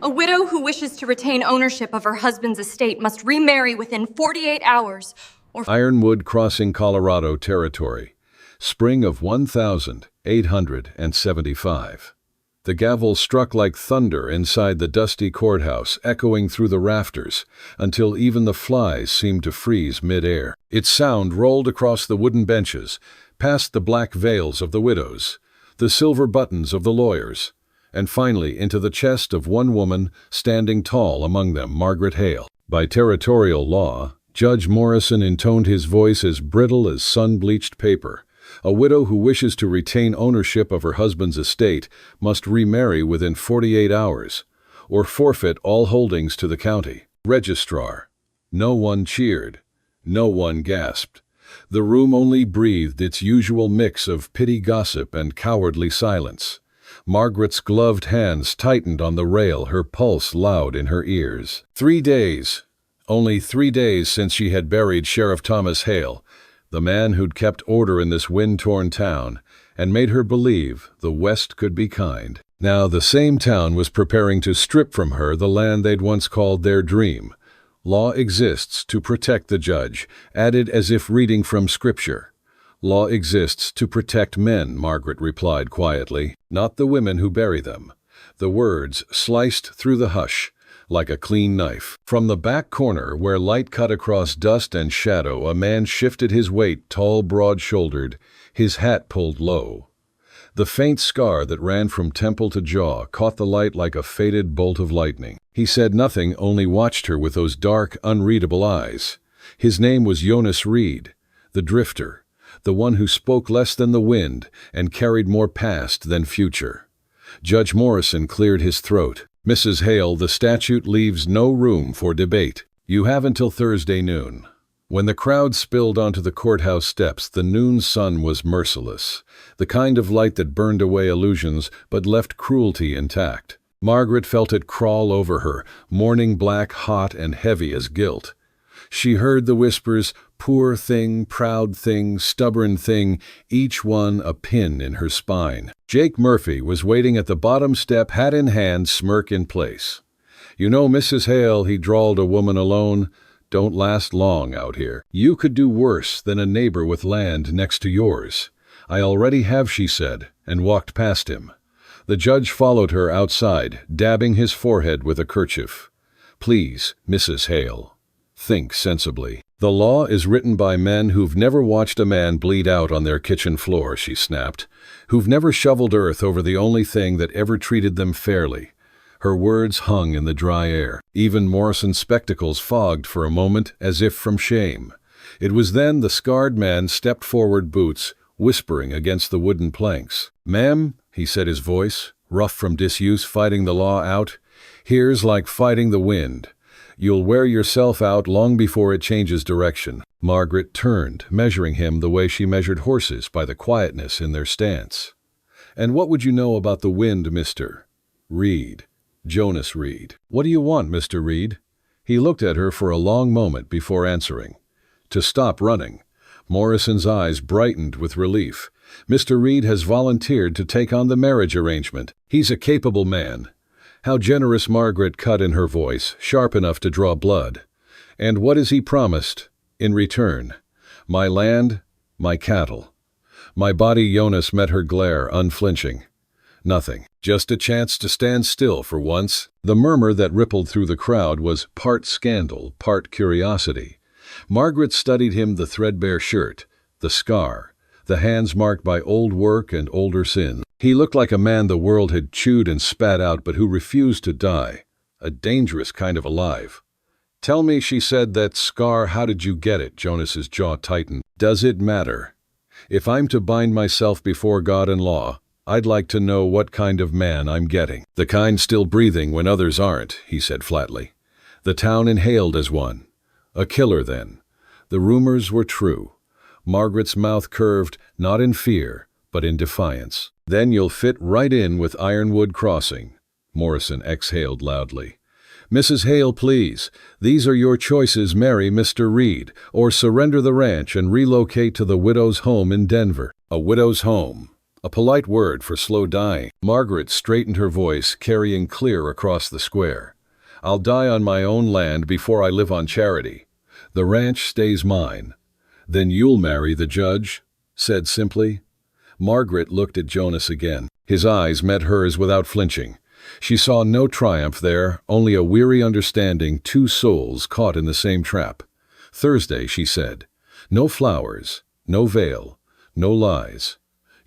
A widow who wishes to retain ownership of her husband's estate must remarry within 48 hours or... Ironwood Crossing, Colorado territory. Spring of 1875. The gavel struck like thunder inside the dusty courthouse, echoing through the rafters, until even the flies seemed to freeze mid-air. Its sound rolled across the wooden benches, past the black veils of the widows, the silver buttons of the lawyers, and finally into the chest of one woman standing tall among them, Margaret Hale. By territorial law, Judge Morrison intoned his voice as brittle as sun-bleached paper. A widow who wishes to retain ownership of her husband's estate must remarry within 48 hours, or forfeit all holdings to the county registrar. No one cheered. No one gasped. The room only breathed its usual mix of petty gossip and cowardly silence. Margaret's gloved hands tightened on the rail, her pulse loud in her ears. 3 days. Only 3 days since she had buried Sheriff Thomas Hale, the man who'd kept order in this wind-torn town, and made her believe the West could be kind. Now the same town was preparing to strip from her the land they'd once called their dream. Law exists to protect the judge, added as if reading from scripture. Law exists to protect men, Margaret replied quietly, not the women who bury them. The words sliced through the hush, like a clean knife. From the back corner, where light cut across dust and shadow, a man shifted his weight, tall, broad-shouldered, his hat pulled low. The faint scar that ran from temple to jaw caught the light like a faded bolt of lightning. He said nothing, only watched her with those dark, unreadable eyes. His name was Jonas Reed, the drifter, the one who spoke less than the wind and carried more past than future. Judge Morrison cleared his throat. Mrs. Hale, the statute leaves no room for debate. You have until Thursday noon. When the crowd spilled onto the courthouse steps, the noon sun was merciless, the kind of light that burned away illusions but left cruelty intact. Margaret felt it crawl over her, morning black, hot, and heavy as guilt. She heard the whispers, poor thing, proud thing, stubborn thing, each one a pin in her spine. Jake Murphy was waiting at the bottom step, hat in hand, smirk in place. You know, Mrs. Hale, he drawled, a woman alone don't last long out here. You could do worse than a neighbor with land next to yours. I already have, she said, and walked past him. The judge followed her outside, dabbing his forehead with a kerchief. Please, Mrs. Hale, think sensibly. The law is written by men who've never watched a man bleed out on their kitchen floor, she snapped, who've never shoveled earth over the only thing that ever treated them fairly. Her words hung in the dry air. Even Morrison's spectacles fogged for a moment, as if from shame. It was then the scarred man stepped forward, boots whispering against the wooden planks. Ma'am, he said, his voice, rough from disuse, fighting the law out, here's like fighting the wind. You'll wear yourself out long before it changes direction. Margaret turned, measuring him the way she measured horses, by the quietness in their stance. And what would you know about the wind, Mr. Reed? Jonas Reed. What do you want, Mr. Reed? He looked at her for a long moment before answering. To stop running. Morrison's eyes brightened with relief. Mr. Reed has volunteered to take on the marriage arrangement. He's a capable man. How generous, Margaret cut in her voice, sharp enough to draw blood. And what has he promised in return? My land, my cattle. My body. Jonas met her glare, unflinching. Nothing. Just a chance to stand still for once. The murmur that rippled through the crowd was part scandal, part curiosity. Margaret studied him, the threadbare shirt, the scar, the hands marked by old work and older sin. He looked like a man the world had chewed and spat out, but who refused to die. A dangerous kind of alive. Tell me, she said, that scar, how did you get it? Jonas's jaw tightened. Does it matter? If I'm to bind myself before God and law, I'd like to know what kind of man I'm getting. The kind still breathing when others aren't, he said flatly. The town inhaled as one. A killer, then. The rumors were true. Margaret's mouth curved, not in fear, but in defiance. Then you'll fit right in with Ironwood Crossing. Morrison exhaled loudly. Mrs. Hale, please. These are your choices. Marry Mr. Reed, or surrender the ranch and relocate to the widow's home in Denver. A widow's home. a polite word for slow dying. Margaret straightened her voice, carrying clear across the square. I'll die on my own land before I live on charity. The ranch stays mine. Then you'll marry the judge? Said simply. Margaret looked at Jonas again. His eyes met hers without flinching. She saw no triumph there, only a weary understanding, two souls caught in the same trap. Thursday, she said. No flowers, no veil, no lies.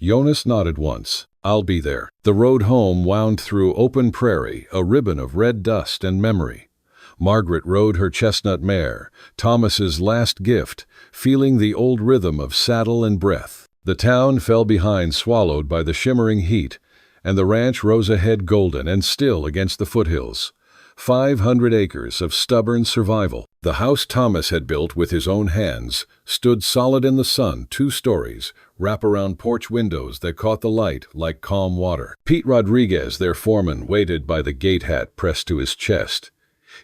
Jonas nodded once. I'll be there. The road home wound through open prairie, a ribbon of red dust and memory. Margaret rode her chestnut mare, Thomas's last gift, feeling the old rhythm of saddle and breath. The town fell behind, swallowed by the shimmering heat, and the ranch rose ahead golden and still against the foothills. 500 acres of stubborn survival. The house Thomas had built with his own hands stood solid in the sun, 2 stories, wraparound porch windows that caught the light like calm water. Pete Rodriguez, their foreman, waited by the gate hat pressed to his chest.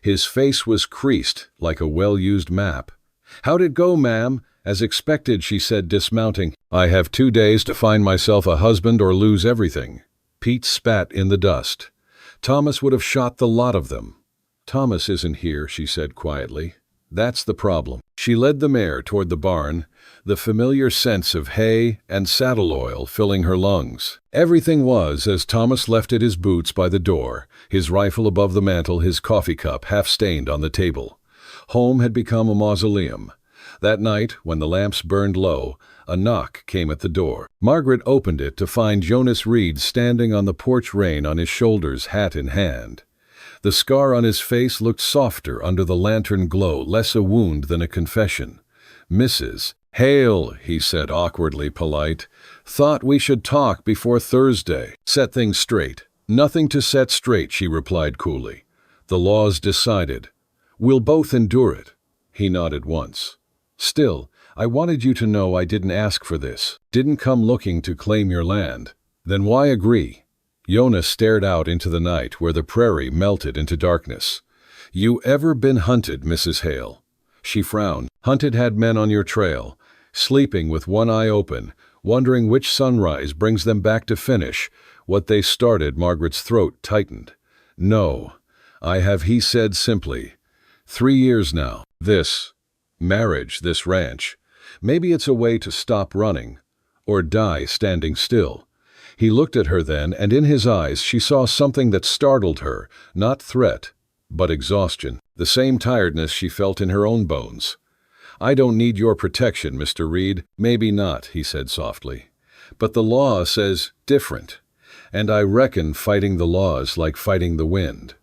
His face was creased like a well-used map. "How'd it go, ma'am?" As expected, she said, dismounting. "I have 2 days to find myself a husband or lose everything." Pete spat in the dust. Thomas would have shot the lot of them. "Thomas isn't here," she said quietly. "That's the problem." She led the mare toward the barn, the familiar sense of hay and saddle oil filling her lungs. Everything was as Thomas left it, his boots by the door, his rifle above the mantel, his coffee cup half-stained on the table. Home had become a mausoleum. That night, when the lamps burned low, a knock came at the door. Margaret opened it to find Jonas Reed standing on the porch, rein on his shoulders, hat in hand. The scar on his face looked softer under the lantern glow, less a wound than a confession. "Mrs. Hale," he said, awkwardly polite. "Thought we should talk before Thursday. Set things straight." "Nothing to set straight," she replied coolly. "The law's decided. We'll both endure it." He nodded once. "Still, I wanted you to know I didn't ask for this. Didn't come looking to claim your land." "Then why agree?" Jonas stared out into the night where the prairie melted into darkness. "You ever been hunted, Mrs. Hale?" She frowned. "Hunted had men on your trail, sleeping with one eye open, wondering which sunrise brings them back to finish what they started." Margaret's throat tightened. "No, I have," he said simply. 3 years now. This marriage, this ranch. Maybe it's a way to stop running, or die standing still." He looked at her then, and in his eyes she saw something that startled her, not threat, but exhaustion, the same tiredness she felt in her own bones. "I don't need your protection, Mr. Reed." "Maybe not," he said softly. "But the law says different, and I reckon fighting the law is like fighting the wind."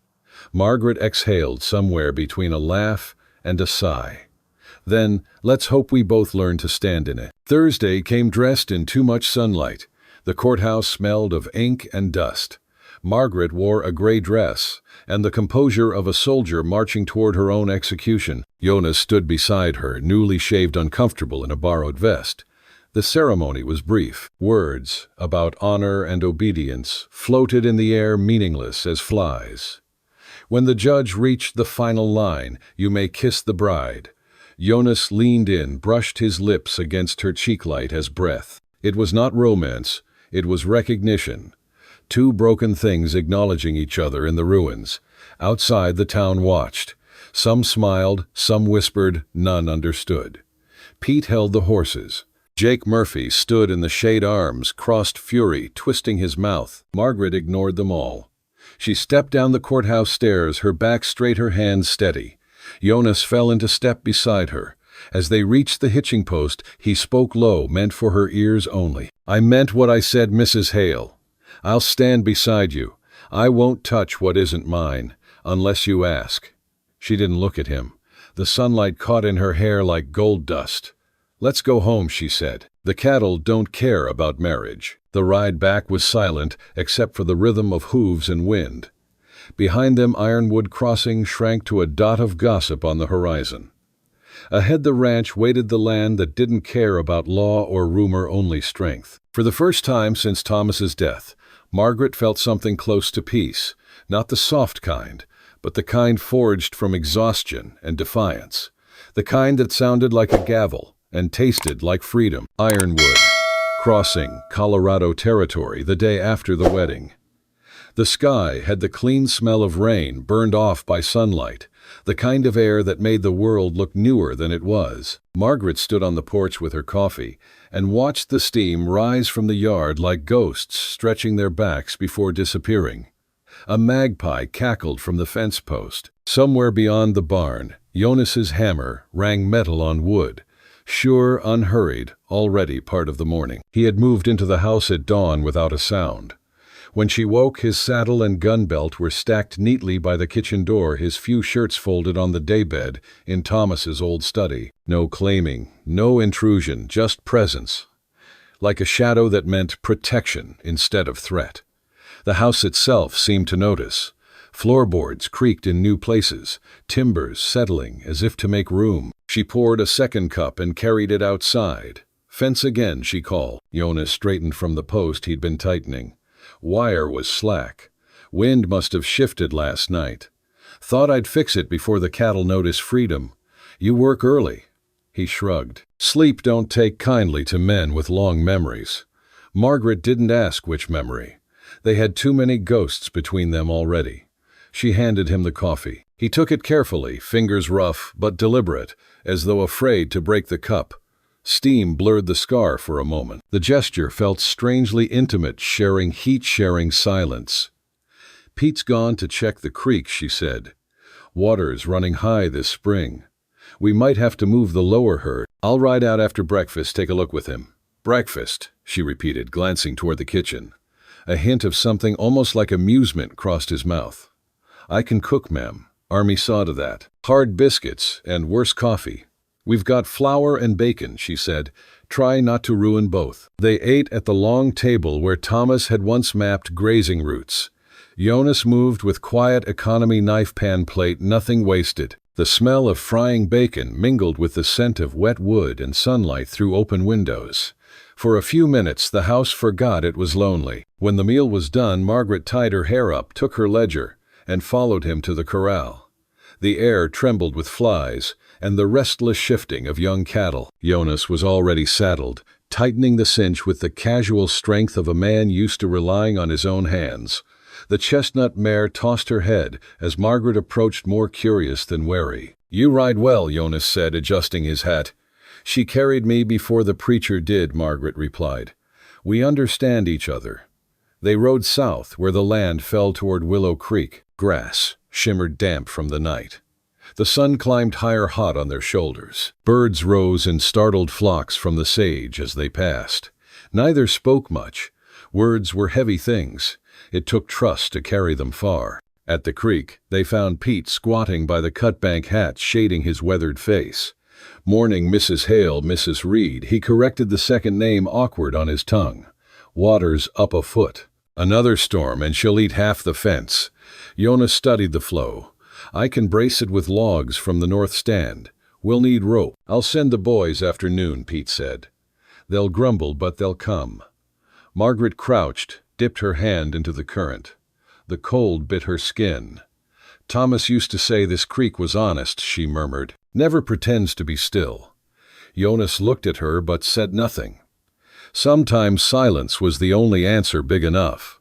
Margaret exhaled somewhere between a laugh and a sigh. "Then, let's hope we both learn to stand in it." Thursday came dressed in too much sunlight. The courthouse smelled of ink and dust. Margaret wore a gray dress, and the composure of a soldier marching toward her own execution. Jonas stood beside her, newly shaved, uncomfortable in a borrowed vest. The ceremony was brief. Words about honor and obedience floated in the air, meaningless as flies. When the judge reached the final line, "You may kiss the bride," Jonas leaned in, brushed his lips against her cheek, light as breath. It was not romance, it was recognition. 2 broken things acknowledging each other in the ruins. Outside, the town watched. Some smiled, some whispered, none understood. Pete held the horses. Jake Murphy stood in the shade, arms crossed, fury twisting his mouth. Margaret ignored them all. She stepped down the courthouse stairs, her back straight, her hands steady. Jonas fell into step beside her. As they reached the hitching post, he spoke low, meant for her ears only. "I meant what I said, Mrs. Hale. I'll stand beside you. I won't touch what isn't mine, unless you ask." She didn't look at him. The sunlight caught in her hair like gold dust. "Let's go home," she said. "The cattle don't care about marriage." The ride back was silent, except for the rhythm of hooves and wind. Behind them, Ironwood Crossing shrank to a dot of gossip on the horizon. Ahead, the ranch waited, the land that didn't care about law or rumor, only strength. For the first time since Thomas's death, Margaret felt something close to peace, not the soft kind, but the kind forged from exhaustion and defiance, the kind that sounded like a gavel and tasted like freedom. Ironwood crossing Colorado territory the day after the wedding. The sky had the clean smell of rain burned off by sunlight, the kind of air that made the world look newer than it was. Margaret stood on the porch with her coffee and watched the steam rise from the yard like ghosts stretching their backs before disappearing. A magpie cackled from the fence post. Somewhere beyond the barn, Jonas's hammer rang metal on wood, sure, unhurried, already part of the morning. He had moved into the house at dawn without a sound. When she woke, his saddle and gun belt were stacked neatly by the kitchen door, his few shirts folded on the daybed in Thomas's old study. No claiming, no intrusion, just presence. Like a shadow that meant protection instead of threat. The house itself seemed to notice. Floorboards creaked in new places, timbers settling as if to make room. She poured a second cup and carried it outside. "Fence again," she called. Jonas straightened from the post he'd been tightening. Wire was slack. Wind must have shifted last night. "Thought I'd fix it before the cattle notice freedom. You work early." He shrugged. Sleep don't take kindly to men with long memories. Margaret didn't ask which memory. They had too many ghosts between them already. She handed him the coffee. He took it carefully, fingers rough but deliberate, as though afraid to break the cup. Steam blurred the scar for a moment. The gesture felt strangely intimate, sharing heat, sharing silence. "Pete's gone to check the creek," she said. "Water's running high this spring. We might have to move the lower herd. I'll ride out after breakfast, take a look with him." "Breakfast," she repeated, glancing toward the kitchen. A hint of something almost like amusement crossed his mouth. "I can cook, ma'am. Army saw to that. Hard biscuits and worse coffee." "We've got flour and bacon," she said. "Try not to ruin both." They ate at the long table where Thomas had once mapped grazing routes. Jonas moved with quiet economy, knife pan plate, nothing wasted. The smell of frying bacon mingled with the scent of wet wood and sunlight through open windows. For a few minutes the house forgot it was lonely. When the meal was done, Margaret tied her hair up, took her ledger, and followed him to the corral. The air trembled with flies and the restless shifting of young cattle. Jonas was already saddled, tightening the cinch with the casual strength of a man used to relying on his own hands. The chestnut mare tossed her head as Margaret approached, more curious than wary. "You ride well," Jonas said, adjusting his hat. "She carried me before the preacher did," Margaret replied. "We understand each other." They rode south, where the land fell toward Willow Creek. Grass shimmered damp from the night. The sun climbed higher, hot on their shoulders. Birds rose in startled flocks from the sage as they passed. Neither spoke much. Words were heavy things. It took trust to carry them far. At the creek, they found Pete squatting by the cutbank hat, shading his weathered face. "Morning, Mrs. Hale, Mrs. Reed," he corrected, the second name awkward on his tongue. "Water's up a foot. Another storm and she'll eat half the fence." Jonas studied the flow. "I can brace it with logs from the north stand. We'll need rope." "I'll send the boys after noon," Pete said. "They'll grumble, but they'll come." Margaret crouched, dipped her hand into the current. The cold bit her skin. "Thomas used to say this creek was honest," she murmured. "Never pretends to be still." Jonas looked at her but said nothing. Sometimes silence was the only answer big enough.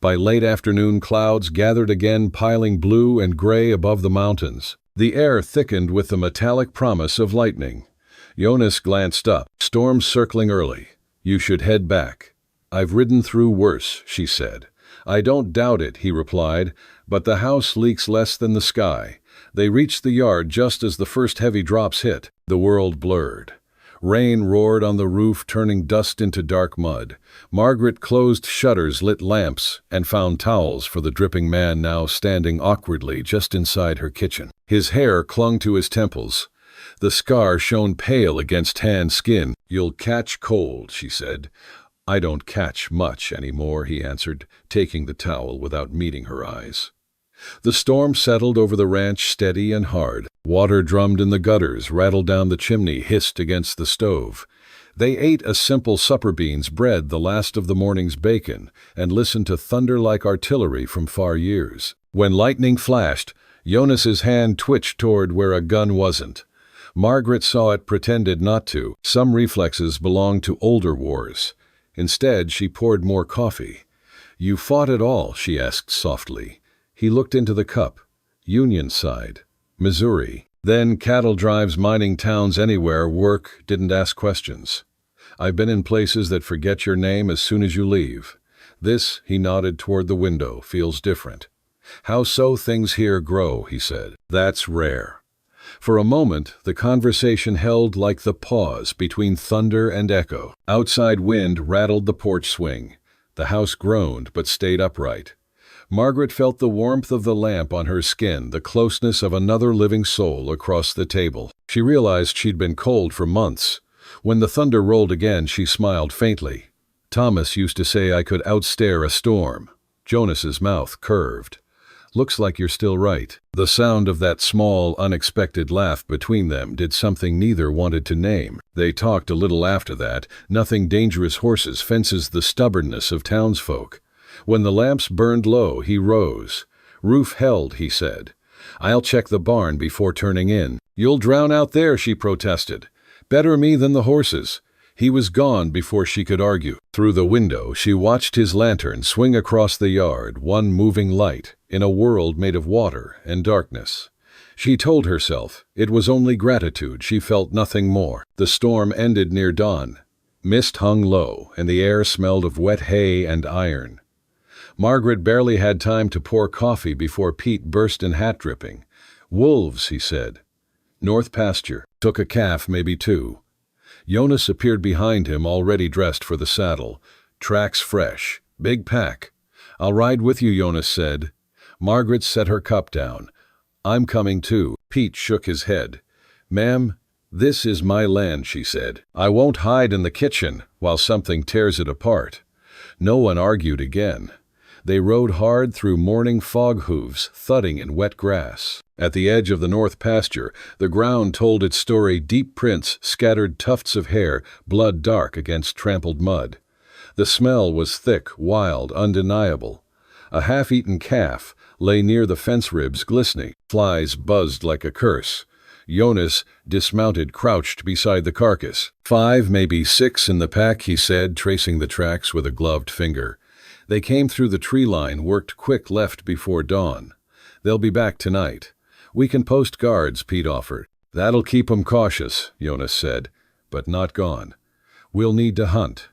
By late afternoon, clouds gathered again, piling blue and gray above the mountains. The air thickened with the metallic promise of lightning. Jonas glanced up. "Storm's circling early. You should head back." "I've ridden through worse," she said. "I don't doubt it," he replied, "but the house leaks less than the sky." They reached the yard just as the first heavy drops hit. The world blurred. Rain roared on the roof, turning dust into dark mud. Margaret closed shutters, lit lamps, and found towels for the dripping man now standing awkwardly just inside her kitchen. His hair clung to his temples. The scar shone pale against tanned skin. "You'll catch cold," she said. "I don't catch much anymore," he answered, taking the towel without meeting her eyes. The storm settled over the ranch, steady and hard. Water drummed in the gutters, rattled down the chimney, hissed against the stove. They ate a simple supper, beans, bread, the last of the morning's bacon, and listened to thunder like artillery from far years. When lightning flashed, Jonas's hand twitched toward where a gun wasn't. Margaret saw it, pretended not to. Some reflexes belonged to older wars. Instead, she poured more coffee. "You fought it all?" she asked softly. He looked into the cup. "Union side. Missouri. Then cattle drives, mining towns, anywhere, work, didn't ask questions. I've been in places that forget your name as soon as you leave. This," he nodded toward the window, "feels different." "How so? Things here grow," he said. "That's rare." For a moment, the conversation held like the pause between thunder and echo. Outside wind rattled the porch swing. The house groaned but stayed upright. Margaret felt the warmth of the lamp on her skin, the closeness of another living soul across the table. She realized she'd been cold for months. When the thunder rolled again, she smiled faintly. "Thomas used to say I could outstare a storm." Jonas's mouth curved. "Looks like you're still right." The sound of that small, unexpected laugh between them did something neither wanted to name. They talked a little after that, nothing dangerous, horses, fences, the stubbornness of townsfolk. When the lamps burned low, he rose. "Roof held," he said. "I'll check the barn before turning in." "You'll drown out there," she protested. "Better me than the horses." He was gone before she could argue. Through the window, she watched his lantern swing across the yard, one moving light, in a world made of water and darkness. She told herself it was only gratitude, she felt nothing more. The storm ended near dawn. Mist hung low, and the air smelled of wet hay and iron. Margaret barely had time to pour coffee before Pete burst in hat dripping. "Wolves," he said. "North pasture. Took a calf, maybe two." Jonas appeared behind him, already dressed for the saddle. "Tracks fresh. Big pack." "I'll ride with you," Jonas said. Margaret set her cup down. "I'm coming too." Pete shook his head. "Ma'am, this is my land," she said. "I won't hide in the kitchen while something tears it apart." No one argued again. They rode hard through morning fog, hooves thudding in wet grass. At the edge of the north pasture, the ground told its story, deep prints, scattered tufts of hair, blood dark against trampled mud. The smell was thick, wild, undeniable. A half-eaten calf lay near the fence ribs, glistening. Flies buzzed like a curse. Jonas, dismounted, crouched beside the carcass. "5, maybe 6 in the pack," he said, tracing the tracks with a gloved finger. "They came through the tree line, worked quick, left before dawn. They'll be back tonight." "We can post guards," Pete offered. "That'll keep 'em cautious," Jonas said, "but not gone. We'll need to hunt."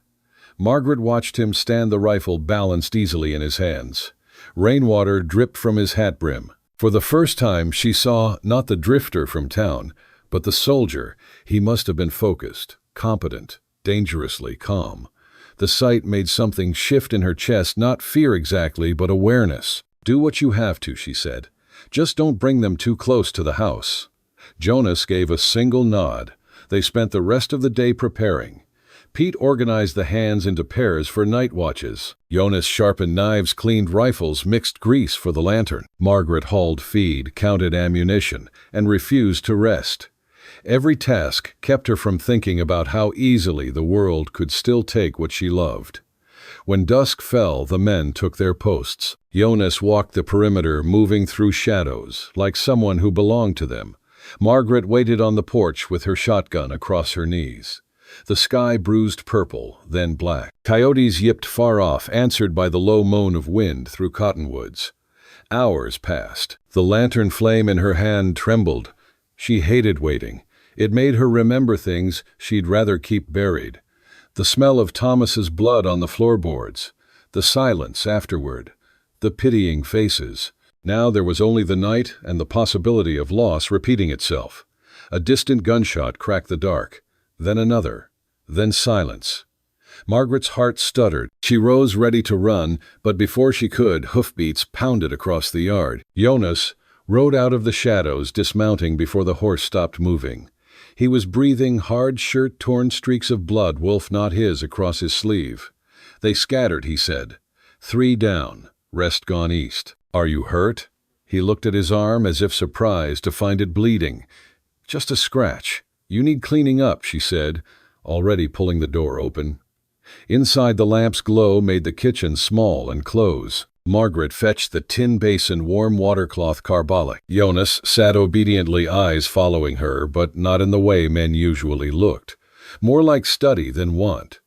Margaret watched him stand, the rifle balanced easily in his hands. Rainwater dripped from his hat brim. For the first time, she saw not the drifter from town, but the soldier. He must have been focused, competent, dangerously calm. The sight made something shift in her chest, not fear exactly, but awareness. "Do what you have to," she said. "Just don't bring them too close to the house." Jonas gave a single nod. They spent the rest of the day preparing. Pete organized the hands into pairs for night watches. Jonas sharpened knives, cleaned rifles, mixed grease for the lantern. Margaret hauled feed, counted ammunition, and refused to rest. Every task kept her from thinking about how easily the world could still take what she loved. When dusk fell, the men took their posts. Jonas walked the perimeter, moving through shadows, like someone who belonged to them. Margaret waited on the porch with her shotgun across her knees. The sky bruised purple, then black. Coyotes yipped far off, answered by the low moan of wind through cottonwoods. Hours passed. The lantern flame in her hand trembled. She hated waiting. It made her remember things she'd rather keep buried. The smell of Thomas's blood on the floorboards. The silence afterward. The pitying faces. Now there was only the night and the possibility of loss repeating itself. A distant gunshot cracked the dark. Then another. Then silence. Margaret's heart stuttered. She rose ready to run, but before she could, hoofbeats pounded across the yard. Jonas rode out of the shadows, dismounting before the horse stopped moving. He was breathing hard, shirt-torn streaks of blood, wolf not his, across his sleeve. "They scattered," he said. 3 down, rest gone east. "Are you hurt?" He looked at his arm as if surprised to find it bleeding. "Just a scratch. You need cleaning up," she said, already pulling the door open. Inside, the lamp's glow made the kitchen small and close. Margaret fetched the tin basin, warm watercloth, carbolic. Jonas sat obediently, eyes following her, but not in the way men usually looked. More like study than want.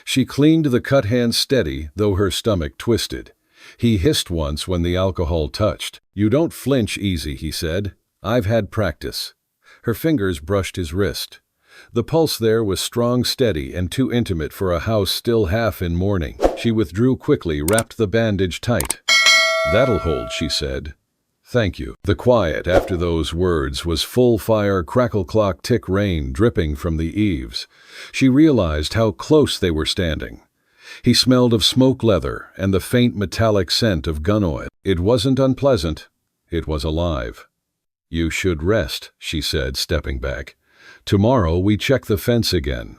She cleaned the cut hand steady, though her stomach twisted. He hissed once when the alcohol touched. "You don't flinch easy," he said. "I've had practice." Her fingers brushed his wrist. The pulse there was strong, steady, and too intimate for a house still half in mourning. She withdrew quickly, wrapped the bandage tight. "That'll hold," she said. "Thank you." The quiet after those words was full fire, crackle clock tick, rain dripping from the eaves. She realized how close they were standing. He smelled of smoke leather and the faint metallic scent of gun oil. It wasn't unpleasant. It was alive. "You should rest," she said, stepping back. "Tomorrow we check the fence again."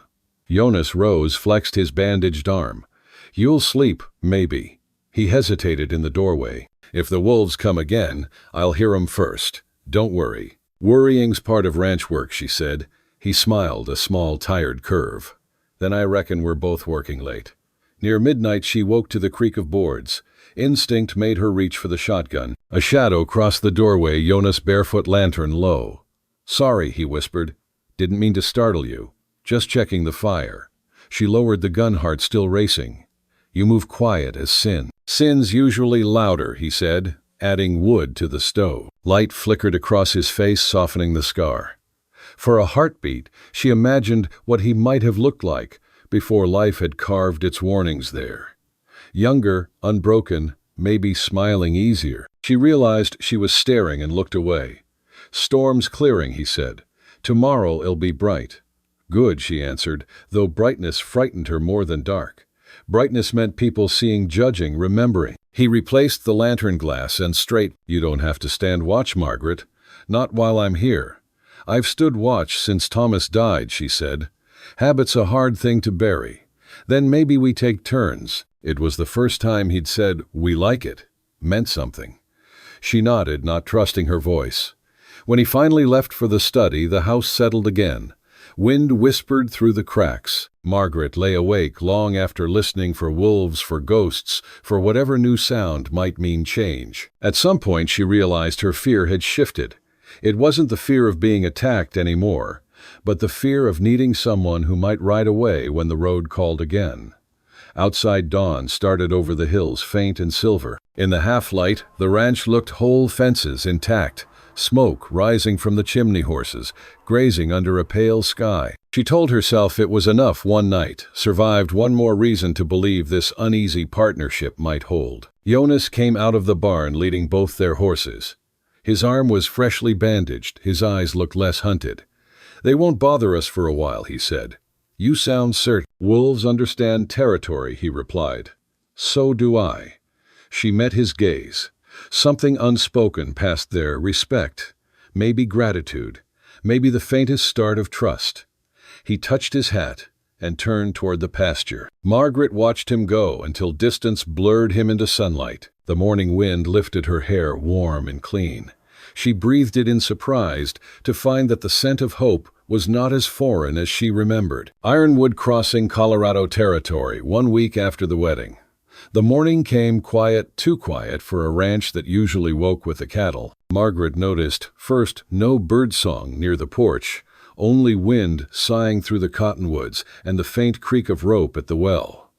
Jonas rose, flexed his bandaged arm. "You'll sleep, maybe." He hesitated in the doorway. "If the wolves come again, I'll hear 'em first. Don't worry." "Worrying's part of ranch work," she said. He smiled, a small, tired curve. "Then I reckon we're both working late." Near midnight she woke to the creak of boards. Instinct made her reach for the shotgun. A shadow crossed the doorway, Jonas' barefoot lantern low. "Sorry," he whispered. "Didn't mean to startle you. Just checking the fire." She lowered the gun, heart still racing. "You move quiet as sin." "Sin's usually louder," he said, adding wood to the stove. Light flickered across his face, softening the scar. For a heartbeat, she imagined what he might have looked like before life had carved its warnings there. Younger, unbroken, maybe smiling easier. She realized she was staring and looked away. "Storm's clearing," he said. "Tomorrow it'll be bright." "Good," she answered, though brightness frightened her more than dark. Brightness meant people seeing, judging, remembering. He replaced the lantern glass and straight. "You don't have to stand watch, Margaret. Not while I'm here." "I've stood watch since Thomas died," she said. "Habit's a hard thing to bury. Then maybe we take turns." It was the first time he'd said, "We like it." Meant something. She nodded, not trusting her voice. When he finally left for the study, the house settled again. Wind whispered through the cracks. Margaret lay awake long after, listening for wolves, for ghosts, for whatever new sound might mean change. At some point she realized her fear had shifted. It wasn't the fear of being attacked anymore, but the fear of needing someone who might ride away when the road called again. Outside, dawn started over the hills, faint and silver. In the half-light, the ranch looked whole, fences intact, smoke rising from the chimney horses, grazing under a pale sky. She told herself it was enough one night, survived one more reason to believe this uneasy partnership might hold. Jonas came out of the barn leading both their horses. His arm was freshly bandaged, his eyes looked less hunted. "They won't bother us for a while," he said. "You sound certain." "Wolves understand territory," he replied. "So do I." She met his gaze. Something unspoken passed there, respect, maybe gratitude, maybe the faintest start of trust. He touched his hat and turned toward the pasture. Margaret watched him go until distance blurred him into sunlight. The morning wind lifted her hair, warm and clean. She breathed it in, surprised to find that the scent of hope was not as foreign as she remembered. Ironwood Crossing, Colorado territory, 1 week after the wedding. The morning came quiet, too quiet for a ranch that usually woke with the cattle. Margaret noticed, first, no birdsong near the porch, only wind sighing through the cottonwoods and the faint creak of rope at the well.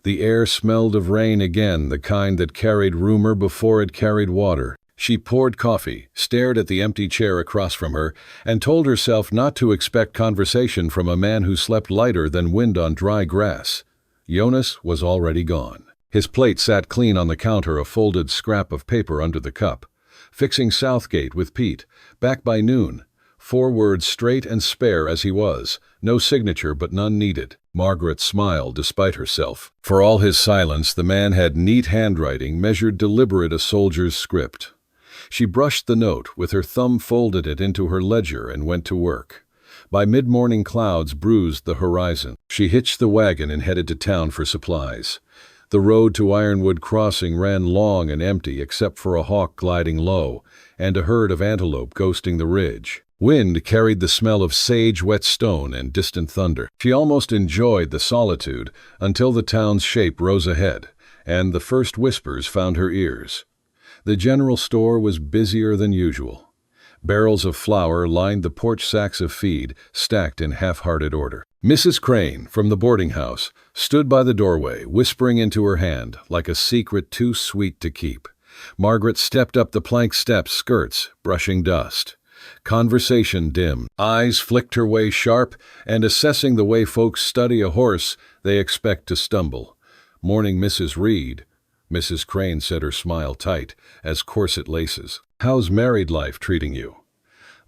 The air smelled of rain again, the kind that carried rumor before it carried water. She poured coffee, stared at the empty chair across from her, and told herself not to expect conversation from a man who slept lighter than wind on dry grass. Jonas was already gone. His plate sat clean on the counter, a folded scrap of paper under the cup. "Fixing Southgate with Pete. Back by noon." 4 words, straight and spare as he was. No signature, but none needed. Margaret smiled despite herself. For all his silence, the man had neat handwriting, measured, deliberate, a soldier's script. She brushed the note, with her thumb folded it into her ledger, and went to work. By mid-morning, clouds bruised the horizon. She hitched the wagon and headed to town for supplies. The road to Ironwood Crossing ran long and empty except for a hawk gliding low and a herd of antelope ghosting the ridge. Wind carried the smell of sage, wet stone, and distant thunder. She almost enjoyed the solitude until the town's shape rose ahead, and the first whispers found her ears. The general store was busier than usual. Barrels of flour lined the porch, sacks of feed stacked in half-hearted order. Mrs. Crane, from the boarding house, stood by the doorway, whispering into her hand like a secret too sweet to keep. Margaret stepped up the plank steps, skirts brushing dust. Conversation dimmed. Eyes flicked her way sharp, and assessing the way folks study a horse, they expect to stumble. "Morning, Mrs. Reed." Mrs. Crane said, her smile tight as corset laces. "How's married life treating you?"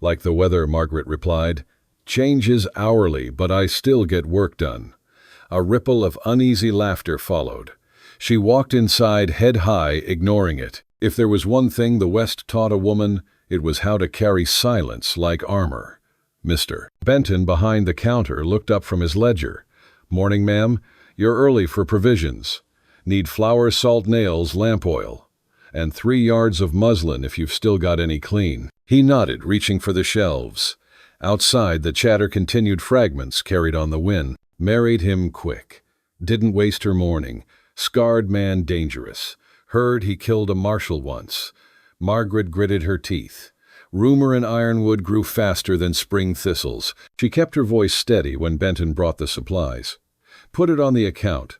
"Like the weather," Margaret replied. "Changes hourly, but I still get work done." A ripple of uneasy laughter followed. She walked inside, head high, ignoring it. If there was one thing the West taught a woman, it was how to carry silence like armor. Mr. Benton, behind the counter, looked up from his ledger. "Morning, ma'am. You're early for provisions. Need flour, salt, nails, lamp oil. And 3 yards of muslin if you've still got any clean." He nodded, reaching for the shelves. Outside, the chatter continued, fragments carried on the wind. "Married him quick. Didn't waste her morning. Scarred man, dangerous. Heard he killed a marshal once." Margaret gritted her teeth. Rumor in Ironwood grew faster than spring thistles. She kept her voice steady when Benton brought the supplies. "Put it on the account."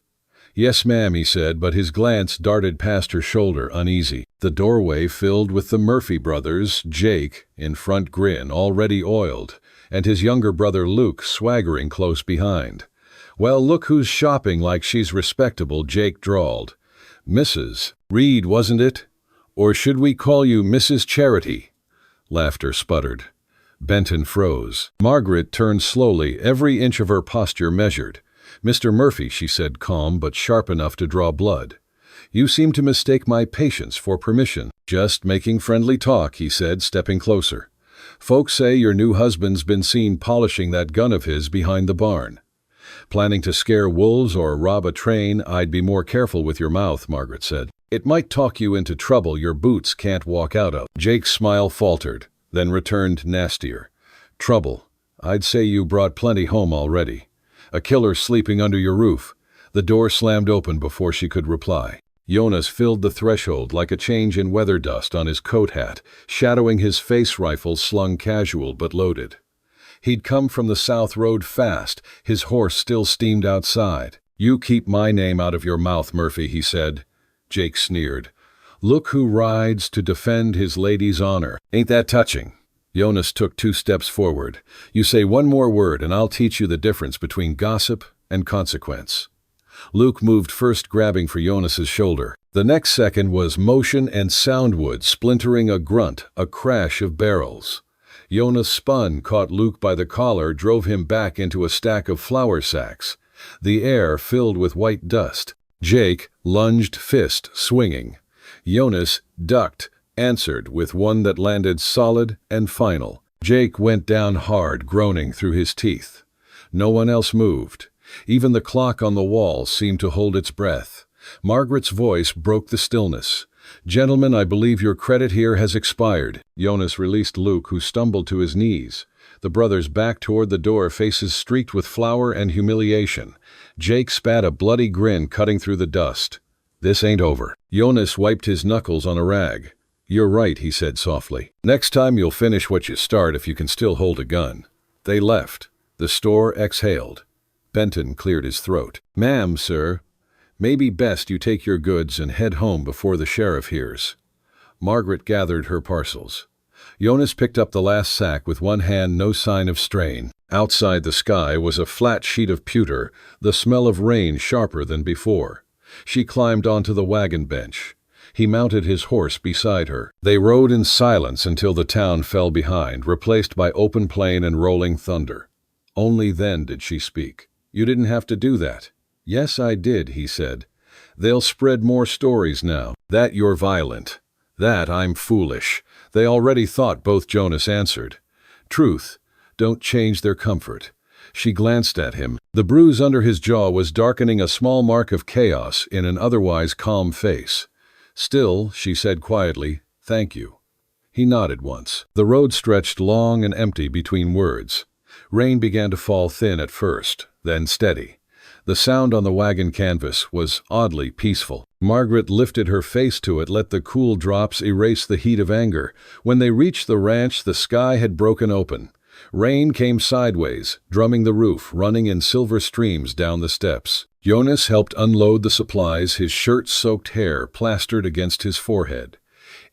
"Yes, ma'am," he said, but his glance darted past her shoulder, uneasy. The doorway filled with the Murphy brothers, Jake, in front grin, already oiled, and his younger brother Luke swaggering close behind. "Well, look who's shopping like she's respectable," Jake drawled. "Mrs. Reed, wasn't it? Or should we call you Mrs. Charity?" Laughter sputtered. Benton froze. Margaret turned slowly, every inch of her posture measured. "Mr. Murphy," she said, calm but sharp enough to draw blood. "You seem to mistake my patience for permission." "Just making friendly talk," he said, stepping closer. "Folks say your new husband's been seen polishing that gun of his behind the barn." "Planning to scare wolves or rob a train? I'd be more careful with your mouth," Margaret said. "It might talk you into trouble your boots can't walk out of." Jake's smile faltered, then returned nastier. "Trouble? I'd say you brought plenty home already. A killer sleeping under your roof." The door slammed open before she could reply. Jonas filled the threshold like a change in weather dust on his coat hat, shadowing his face rifle slung casual but loaded. He'd come from the South Road fast, his horse still steamed outside. "You keep my name out of your mouth, Murphy," he said. Jake sneered. "Look who rides to defend his lady's honor. Ain't that touching?" Jonas took 2 steps forward. "You say one more word and I'll teach you the difference between gossip and consequence." Luke moved first, grabbing for Jonas's shoulder. The next second was motion and soundwood splintering, a grunt, a crash of barrels. Jonas spun, caught Luke by the collar, drove him back into a stack of flour sacks. The air filled with white dust. Jake lunged, fist swinging. Jonas ducked, answered with one that landed solid and final. Jake went down hard, groaning through his teeth. No one else moved. Even the clock on the wall seemed to hold its breath. Margaret's voice broke the stillness. "Gentlemen, I believe your credit here has expired." Jonas released Luke, who stumbled to his knees. The brothers backed toward the door, faces streaked with flour and humiliation. Jake spat a bloody grin, cutting through the dust. "This ain't over." Jonas wiped his knuckles on a rag. "You're right," he said softly. "Next time you'll finish what you start if you can still hold a gun." They left. The store exhaled. Benton cleared his throat. "Ma'am, sir, maybe best you take your goods and head home before the sheriff hears." Margaret gathered her parcels. Jonas picked up the last sack with one hand, no sign of strain. Outside, the sky was a flat sheet of pewter, the smell of rain sharper than before. She climbed onto the wagon bench. He mounted his horse beside her. They rode in silence until the town fell behind, replaced by open plain and rolling thunder. Only then did she speak. "You didn't have to do that." "Yes, I did," he said. "They'll spread more stories now. That you're violent. That I'm foolish." They already thought, both Jonas answered. "Truth, don't change their comfort." She glanced at him. The bruise under his jaw was darkening, a small mark of chaos in an otherwise calm face. "Still," she said quietly, "thank you." He nodded once. The road stretched long and empty between words. Rain began to fall, thin at first, then steady. The sound on the wagon canvas was oddly peaceful. Margaret lifted her face to it, let the cool drops erase the heat of anger. When they reached the ranch, the sky had broken open. Rain came sideways, drumming the roof, running in silver streams down the steps. Jonas helped unload the supplies, his shirt-soaked hair plastered against his forehead.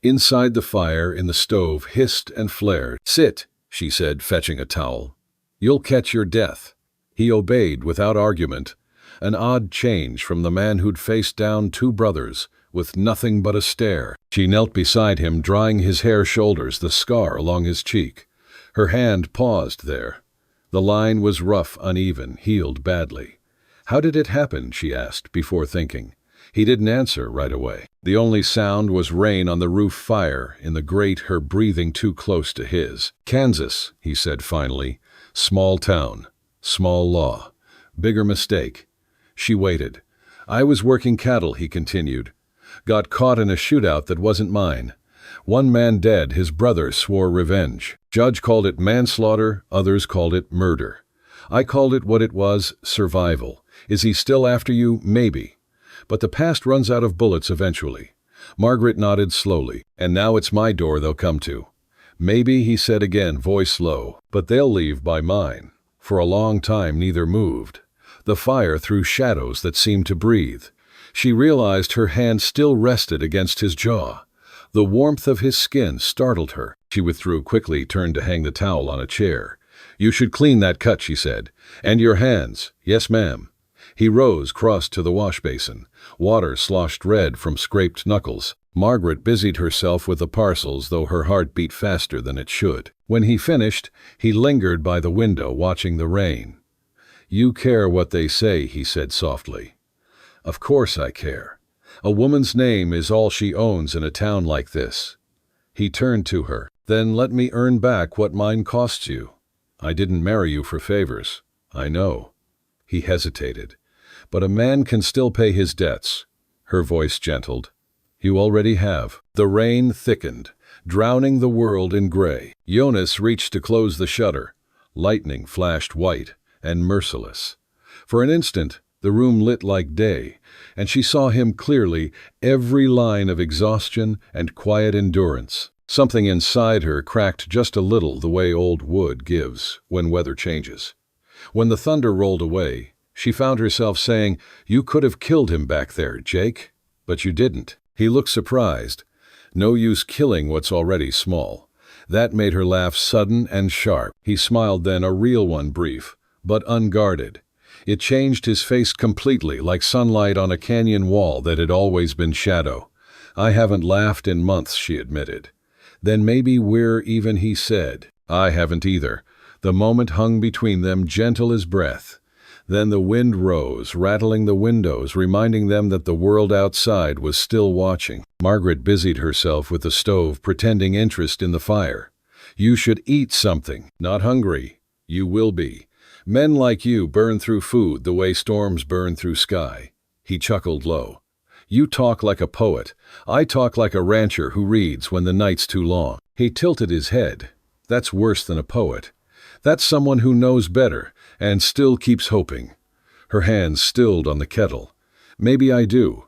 Inside the fire in the stove hissed and flared. "Sit," she said, fetching a towel. "You'll catch your death." He obeyed without argument, an odd change from the man who'd faced down two brothers with nothing but a stare. She knelt beside him, drying his hair shoulders, the scar along his cheek. Her hand paused there. The line was rough, uneven, healed badly. "How did it happen?" she asked, before thinking. He didn't answer right away. The only sound was rain on the roof fire, in the grate, her breathing too close to his. "Kansas," he said finally. "Small town. Small law. Bigger mistake." She waited. "I was working cattle," he continued. "Got caught in a shootout that wasn't mine. One man dead, his brother swore revenge. Judge called it manslaughter, others called it murder. I called it what it was, survival. Is he still after you? Maybe. But the past runs out of bullets eventually." Margaret nodded slowly. "And now it's my door they'll come to." "Maybe," he said again, voice low, "but they'll leave by mine." For a long time neither moved. The fire threw shadows that seemed to breathe. She realized her hand still rested against his jaw. The warmth of his skin startled her. She withdrew quickly, turned to hang the towel on a chair. "You should clean that cut," she said. "And your hands." "Yes, ma'am." He rose, crossed to the wash basin. Water sloshed red from scraped knuckles. Margaret busied herself with the parcels, though her heart beat faster than it should. When he finished, he lingered by the window, watching the rain. "You care what they say," he said softly. "Of course I care. A woman's name is all she owns in a town like this." He turned to her. "Then let me earn back what mine costs you. I didn't marry you for favors. I know." He hesitated. "But a man can still pay his debts." Her voice gentled. "You already have." The rain thickened, drowning the world in gray. Jonas reached to close the shutter. Lightning flashed white and merciless. For an instant, the room lit like day, and she saw him clearly, every line of exhaustion and quiet endurance. Something inside her cracked just a little, the way old wood gives when weather changes. When the thunder rolled away, she found herself saying, "You could have killed him back there, Jake, but you didn't." He looked surprised. No use killing what's already small. That made her laugh sudden and sharp. He smiled then, a real one, brief, but unguarded. It changed his face completely, like sunlight on a canyon wall that had always been shadow. "I haven't laughed in months," she admitted. "Then maybe we're even," he said. "I haven't either." The moment hung between them, gentle as breath. Then the wind rose, rattling the windows, reminding them that the world outside was still watching. Margaret busied herself with the stove, pretending interest in the fire. "You should eat something." "Not hungry." "You will be. Men like you burn through food the way storms burn through sky." He chuckled low. "You talk like a poet. I talk like a rancher who reads when the night's too long." He tilted his head. "That's worse than a poet. That's someone who knows better and still keeps hoping." Her hands stilled on the kettle. "Maybe I do."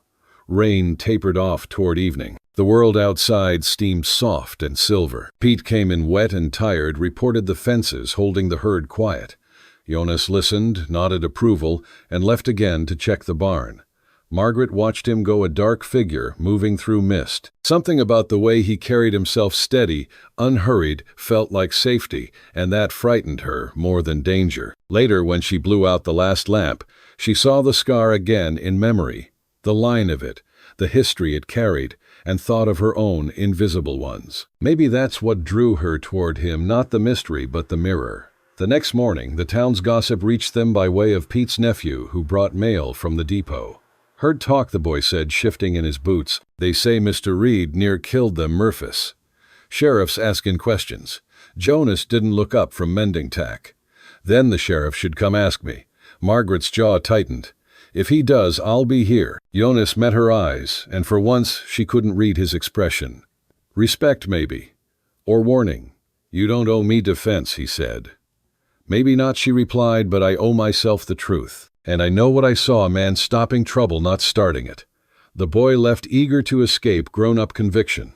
Rain tapered off toward evening. The world outside steamed soft and silver. Pete came in wet and tired, reported the fences holding the herd quiet. Jonas listened, nodded approval, and left again to check the barn. Margaret watched him go, a dark figure moving through mist. Something about the way he carried himself, steady, unhurried, felt like safety, and that frightened her more than danger. Later, when she blew out the last lamp, she saw the scar again in memory, the line of it, the history it carried, and thought of her own invisible ones. Maybe that's what drew her toward him, not the mystery but the mirror. The next morning, the town's gossip reached them by way of Pete's nephew, who brought mail from the depot. "Heard talk," the boy said, shifting in his boots. "They say Mr. Reed near killed them Murphys. Sheriff's asking questions. Jonas didn't look up from mending tack. Then the sheriff should come ask me." Margaret's jaw tightened. "If he does, I'll be here." Jonas met her eyes, and for once she couldn't read his expression. "Respect, maybe. Or warning. You don't owe me defense," he said. "Maybe not," she replied, "but I owe myself the truth. And I know what I saw, a man stopping trouble, not starting it." The boy left, eager to escape grown-up conviction.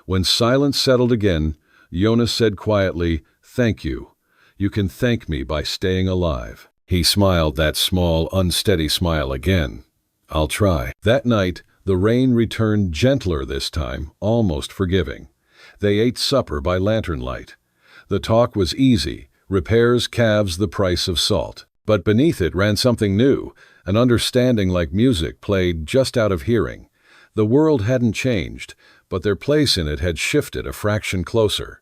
When silence settled again, Jonas said quietly, "Thank you." You can thank me by staying alive." He smiled that small, unsteady smile again. "I'll try." That night, the rain returned gentler this time, almost forgiving. They ate supper by lantern light. The talk was easy, repairs, calves, the price of salt. But beneath it ran something new, an understanding like music played just out of hearing. The world hadn't changed, but their place in it had shifted a fraction closer.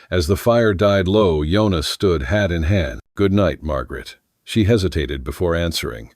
As the fire died low, Jonas stood hat in hand. "Good night, Margaret." She hesitated before answering.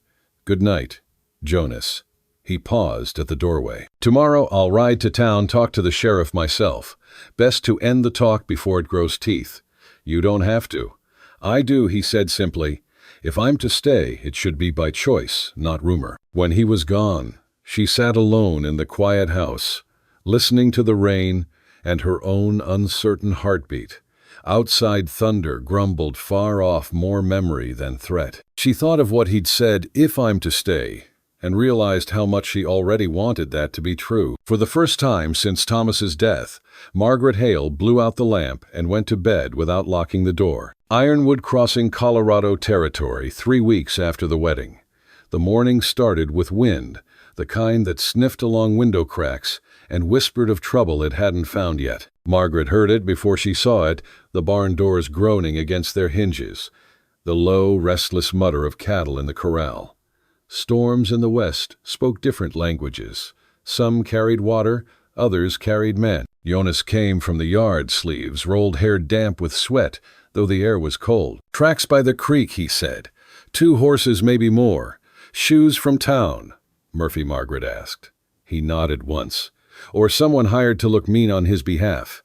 "Good night, Jonas." He paused at the doorway. "Tomorrow I'll ride to town, talk to the sheriff myself. Best to end the talk before it grows teeth. You don't have to." "I do," he said simply. "If I'm to stay, it should be by choice, not rumor." When he was gone, she sat alone in the quiet house, listening to the rain and her own uncertain heartbeat. Outside thunder grumbled far off, more memory than threat. She thought of what he'd said, "If I'm to stay," and realized how much she already wanted that to be true. For the first time since Thomas's death, Margaret Hale blew out the lamp and went to bed without locking the door. Ironwood crossing Colorado territory 3 weeks after the wedding. The morning started with wind, the kind that sniffed along window cracks and whispered of trouble it hadn't found yet. Margaret heard it before she saw it, the barn doors groaning against their hinges, the low, restless mutter of cattle in the corral. Storms in the west spoke different languages. Some carried water, others carried men. Jonas came from the yard, sleeves, rolled hair damp with sweat, though the air was cold. "Tracks by the creek," he said. "2 horses, maybe more. Shoes from town?" Margaret asked. He nodded once. "Or someone hired to look mean on his behalf."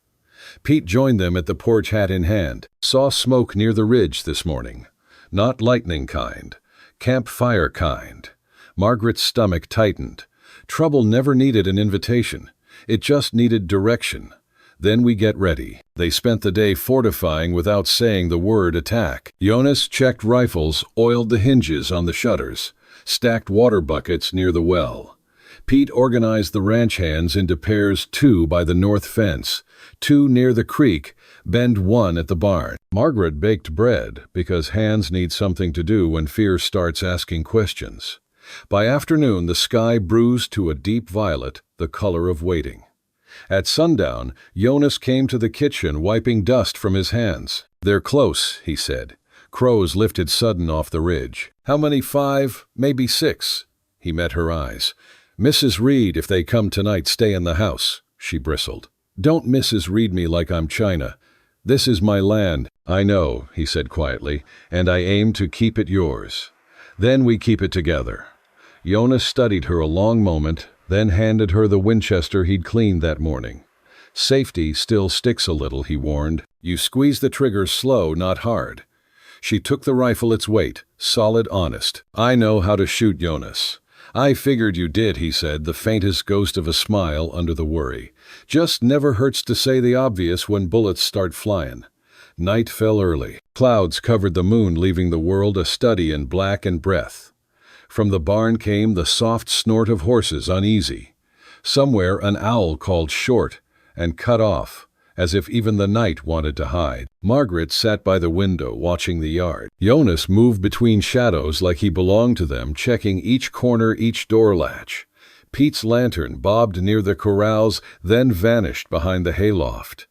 Pete joined them at the porch, hat in hand. "Saw smoke near the ridge this morning. Not lightning kind. Campfire kind." Margaret's stomach tightened. Trouble never needed an invitation. It just needed direction. "Then we get ready." They spent the day fortifying without saying the word attack. Jonas checked rifles, oiled the hinges on the shutters, stacked water buckets near the well. Pete organized the ranch hands into pairs, 2 by the north fence, 2 near the creek, bend 1 at the barn. Margaret baked bread because hands need something to do when fear starts asking questions. By afternoon, the sky bruised to a deep violet, the color of waiting. At sundown, Jonas came to the kitchen, wiping dust from his hands. "They're close," he said. Crows lifted sudden off the ridge. "How many? 5, maybe 6. He met her eyes. "Mrs. Reed, if they come tonight, stay in the house," she bristled. "Don't Mrs. Reed me like I'm China. This is my land." "I know," he said quietly, "and I aim to keep it yours. Then we keep it together." Jonas studied her a long moment, then handed her the Winchester he'd cleaned that morning. "Safety still sticks a little," he warned. "You squeeze the trigger slow, not hard." She took the rifle its weight, solid, honest. "I know how to shoot, Jonas." "I figured you did," he said, the faintest ghost of a smile under the worry. "Just never hurts to say the obvious when bullets start flying." Night fell early. Clouds covered the moon, leaving the world a study in black and breath. From the barn came the soft snort of horses, uneasy. Somewhere an owl called short and cut off, as if even the night wanted to hide. Margaret sat by the window, watching the yard. Jonas moved between shadows like he belonged to them, checking each corner, each door latch. Pete's lantern bobbed near the corrals, then vanished behind the hayloft.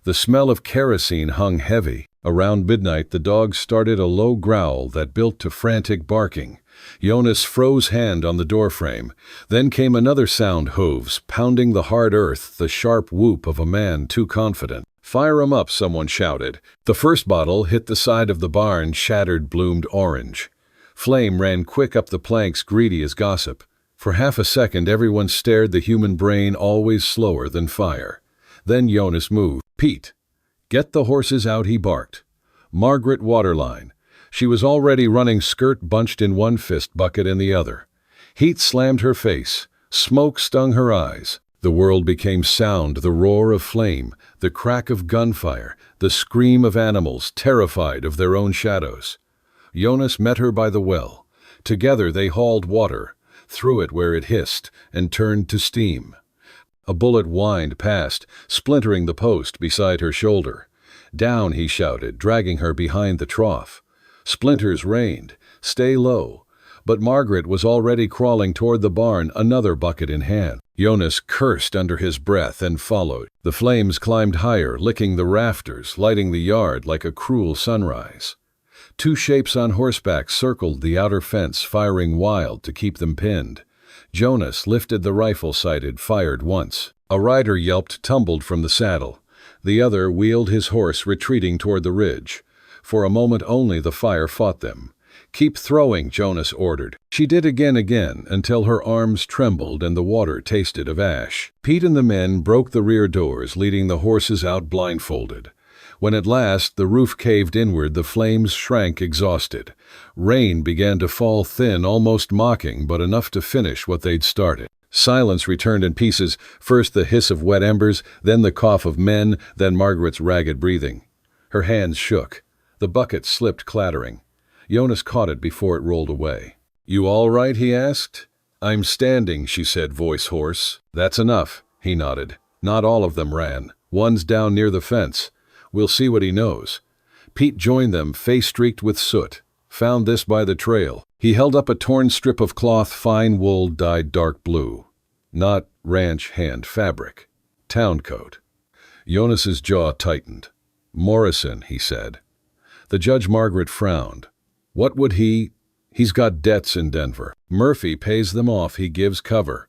The smell of kerosene hung heavy. Around midnight, the dog started a low growl that built to frantic barking. Jonas froze hand on the doorframe. Then came another sound, hooves pounding the hard earth, the sharp whoop of a man too confident. "Fire 'em up," someone shouted. The first bottle hit the side of the barn, shattered, bloomed orange. Flame ran quick up the planks, greedy as gossip. For half a second, everyone stared, the human brain always slower than fire. Then Jonas moved. "Pete, get the horses out," he barked. Margaret waterline. She was already running, skirt bunched in one fist, bucket in the other. Heat slammed her face. Smoke stung her eyes. The world became sound, the roar of flame, the crack of gunfire, the scream of animals terrified of their own shadows. Jonas met her by the well. Together they hauled water, threw it where it hissed, and turned to steam. A bullet whined past, splintering the post beside her shoulder. "Down," he shouted, dragging her behind the trough. Splinters rained. "Stay low." But Margaret was already crawling toward the barn, another bucket in hand. Jonas cursed under his breath and followed. The flames climbed higher, licking the rafters, lighting the yard like a cruel sunrise. Two shapes on horseback circled the outer fence, firing wild to keep them pinned. Jonas lifted the rifle sighted, fired once. A rider yelped, tumbled from the saddle. The other wheeled his horse, retreating toward the ridge. For a moment only the fire fought them. "Keep throwing," Jonas ordered. She did again, until her arms trembled and the water tasted of ash. Pete and the men broke the rear doors, leading the horses out blindfolded. When at last the roof caved inward, the flames shrank exhausted. Rain began to fall thin, almost mocking, but enough to finish what they'd started. Silence returned in pieces, first the hiss of wet embers, then the cough of men, then Margaret's ragged breathing. Her hands shook. The bucket slipped clattering. Jonas caught it before it rolled away. "You all right?" he asked. "I'm standing," she said, voice hoarse. "That's enough," he nodded. "Not all of them ran. One's down near the fence. We'll see what he knows." Pete joined them, face streaked with soot. "Found this by the trail." He held up a torn strip of cloth, fine wool dyed dark blue. Not ranch hand fabric. Town coat. Jonas's jaw tightened. "Morrison," he said. The judge Margaret frowned. "What would he? He's got debts in Denver. Murphy pays them off, he gives cover.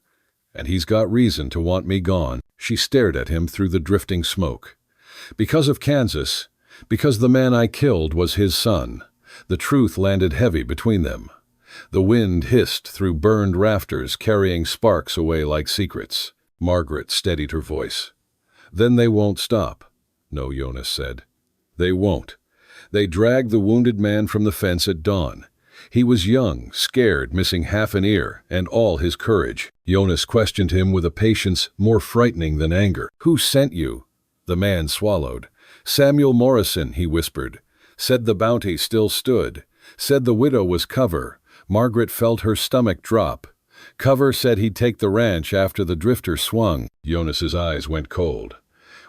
And he's got reason to want me gone." She stared at him through the drifting smoke. "Because of Kansas, because the man I killed was his son." The truth landed heavy between them. The wind hissed through burned rafters, carrying sparks away like secrets. Margaret steadied her voice. "Then they won't stop." "No," Jonas said. "They won't." They dragged the wounded man from the fence at dawn. He was young, scared, missing half an ear, and all his courage. Jonas questioned him with a patience more frightening than anger. "Who sent you?" The man swallowed. "Samuel Morrison," he whispered. "Said the bounty still stood. Said the widow was Cover." Margaret felt her stomach drop. "Cover said he'd take the ranch after the drifter swung." Jonas's eyes went cold.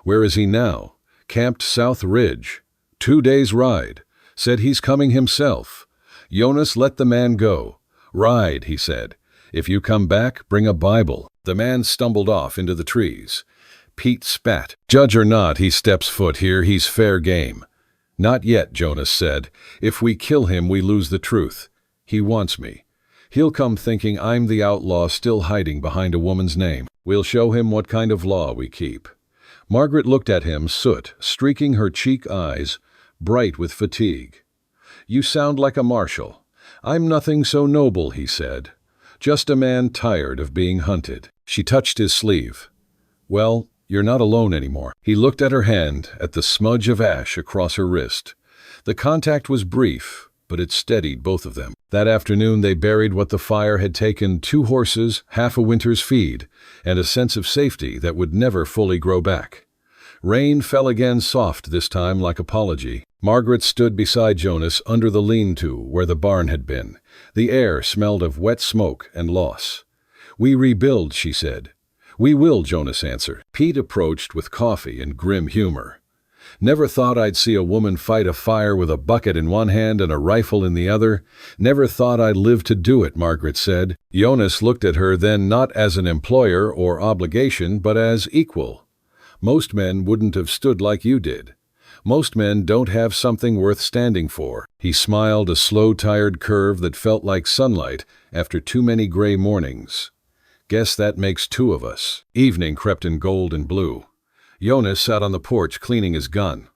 "Where is he now?" "Camped South Ridge. 2 days' ride. Said he's coming himself." Jonas let the man go. "Ride," he said. "If you come back, bring a Bible." The man stumbled off into the trees. Pete spat. "Judge or not, he steps foot here, he's fair game." "Not yet," Jonas said. "If we kill him, we lose the truth. He wants me. He'll come thinking I'm the outlaw still hiding behind a woman's name. We'll show him what kind of law we keep." Margaret looked at him, soot streaking her cheek eyes, bright with fatigue. "You sound like a marshal." "I'm nothing so noble," he said. "Just a man tired of being hunted." She touched his sleeve. "Well, you're not alone anymore." He looked at her hand, at the smudge of ash across her wrist. The contact was brief, but it steadied both of them. That afternoon they buried what the fire had taken: 2 horses, half a winter's feed, and a sense of safety that would never fully grow back. Rain fell again, soft this time, like apology. Margaret stood beside Jonas under the lean-to where the barn had been. The air smelled of wet smoke and loss. "We rebuild," she said. "We will," Jonas answered. Pete approached with coffee and grim humor. "Never thought I'd see a woman fight a fire with a bucket in one hand and a rifle in the other. Never thought I'd live to do it," Margaret said. Jonas looked at her then, not as an employer or obligation, but as equal. "Most men wouldn't have stood like you did. Most men don't have something worth standing for." He smiled, a slow, tired curve that felt like sunlight after too many gray mornings. "Guess that makes 2 of us." Evening crept in gold and blue. Jonas sat on the porch cleaning his gun.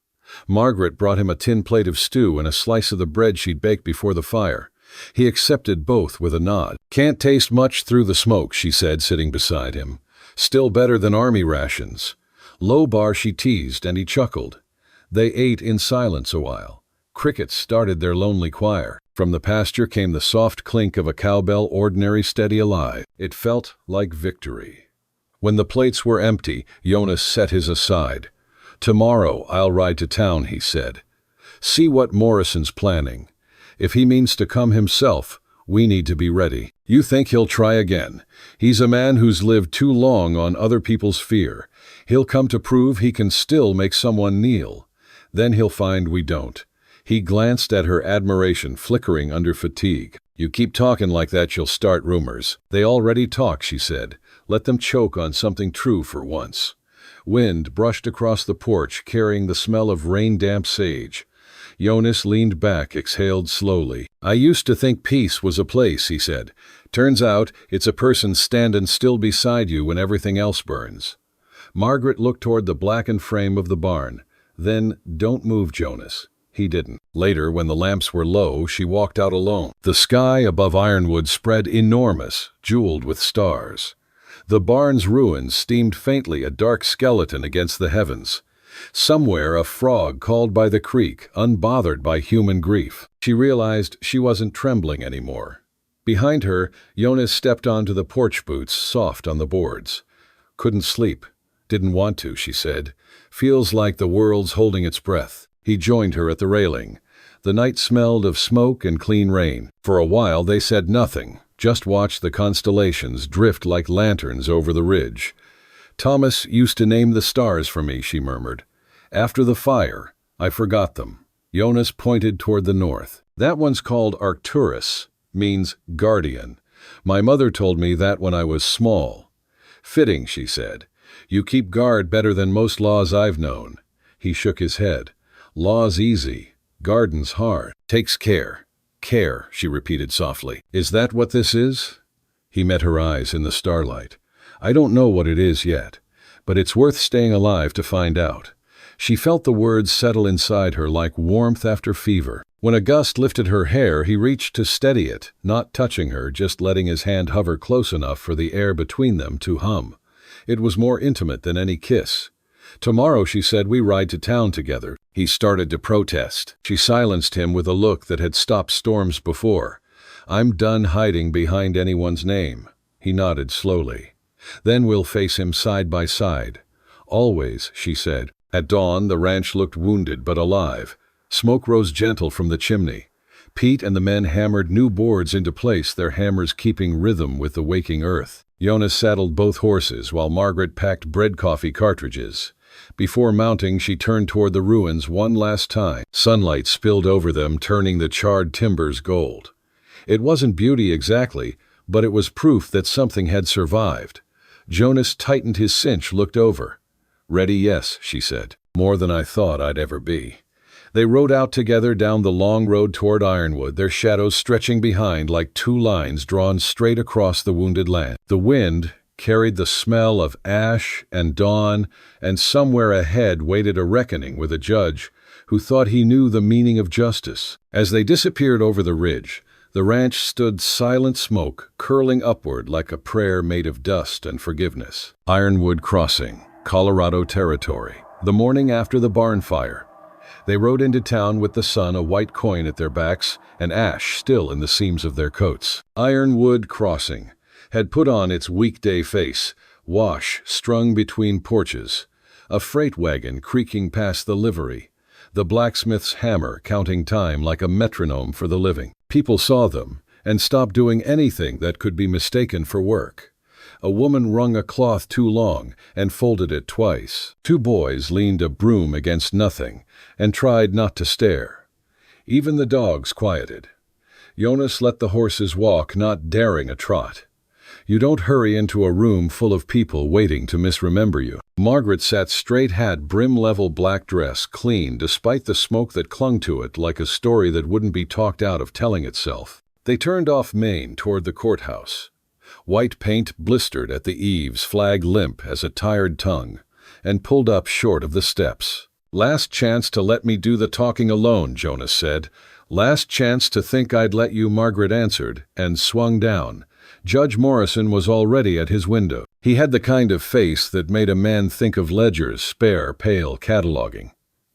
Margaret brought him a tin plate of stew and a slice of the bread she'd baked before the fire. He accepted both with a nod. "Can't taste much through the smoke," she said, sitting beside him. "Still better than army rations." Low bar, she teased, and he chuckled. They ate in silence a while. Crickets started their lonely choir. From the pasture came the soft clink of a cowbell, ordinary, steady, alive. It felt like victory. When the plates were empty, Jonas set his aside. "Tomorrow I'll ride to town," he said. "See what Morrison's planning. If he means to come himself, we need to be ready. You think he'll try again? He's a man who's lived too long on other people's fear. He'll come to prove he can still make someone kneel. Then he'll find we don't. He glanced at her, admiration flickering under fatigue. You keep talking like that, you'll start rumors. They already talk, she said. Let them choke on something true for once. Wind brushed across the porch, carrying the smell of rain-damp sage. Jonas leaned back, exhaled slowly. I used to think peace was a place, he said. Turns out it's a person standing still beside you when everything else burns. Margaret looked toward the blackened frame of the barn. Then, don't move, Jonas. He didn't. Later, when the lamps were low, she walked out alone. The sky above Ironwood spread enormous, jeweled with stars. The barn's ruins steamed faintly, a dark skeleton against the heavens. Somewhere a frog called by the creek, unbothered by human grief. She realized she wasn't trembling anymore. Behind her, Jonas stepped onto the porch boots, soft on the boards. Couldn't sleep. Didn't want to, she said. Feels like the world's holding its breath. He joined her at the railing. The night smelled of smoke and clean rain. For a while they said nothing, just watched the constellations drift like lanterns over the ridge. Thomas used to name the stars for me, she murmured. After the fire, I forgot them. Jonas pointed toward the north. That one's called Arcturus, means guardian. My mother told me that when I was small. Fitting, she said. You keep guard better than most laws I've known. He shook his head. Law's easy. Garden's hard. Takes care. Care, she repeated softly. Is that what this is? He met her eyes in the starlight. I don't know what it is yet, but it's worth staying alive to find out. She felt the words settle inside her like warmth after fever. When a gust lifted her hair, he reached to steady it, not touching her, just letting his hand hover close enough for the air between them to hum. It was more intimate than any kiss. Tomorrow, she said, we ride to town together. He started to protest. She silenced him with a look that had stopped storms before. I'm done hiding behind anyone's name. He nodded slowly. Then we'll face him side by side. Always, she said. At dawn, the ranch looked wounded but alive. Smoke rose gentle from the chimney. Pete and the men hammered new boards into place, their hammers keeping rhythm with the waking earth. Jonas saddled both horses while Margaret packed bread coffee cartridges. Before mounting, she turned toward the ruins one last time. Sunlight spilled over them, turning the charred timbers gold. It wasn't beauty exactly, but it was proof that something had survived. Jonas tightened his cinch, looked over. Ready, yes, she said. More than I thought I'd ever be. They rode out together down the long road toward Ironwood, their shadows stretching behind like two lines drawn straight across the wounded land. The wind carried the smell of ash and dawn, and somewhere ahead waited a reckoning with a judge who thought he knew the meaning of justice. As they disappeared over the ridge, the ranch stood silent, smoke curling upward like a prayer made of dust and forgiveness. Ironwood Crossing, Colorado Territory. The morning after the barn fire, they rode into town with the sun a white coin at their backs and ash still in the seams of their coats. Ironwood Crossing had put on its weekday face, wash strung between porches, a freight wagon creaking past the livery, the blacksmith's hammer counting time like a metronome for the living. People saw them and stopped doing anything that could be mistaken for work. A woman wrung a cloth too long and folded it twice. Two boys leaned a broom against nothing and tried not to stare. Even the dogs quieted. Jonas let the horses walk, not daring a trot. You don't hurry into a room full of people waiting to misremember you. Margaret sat straight, hat, brim-level black dress, clean despite the smoke that clung to it like a story that wouldn't be talked out of telling itself. They turned off Main toward the courthouse. White paint blistered at the eaves, flag limp as a tired tongue, and pulled up short of the steps. Last chance to let me do the talking alone, Jonas said. Last chance to think I'd let you, Margaret answered, and swung down. Judge Morrison was already at his window. He had the kind of face that made a man think of ledgers, spare, pale, cataloging.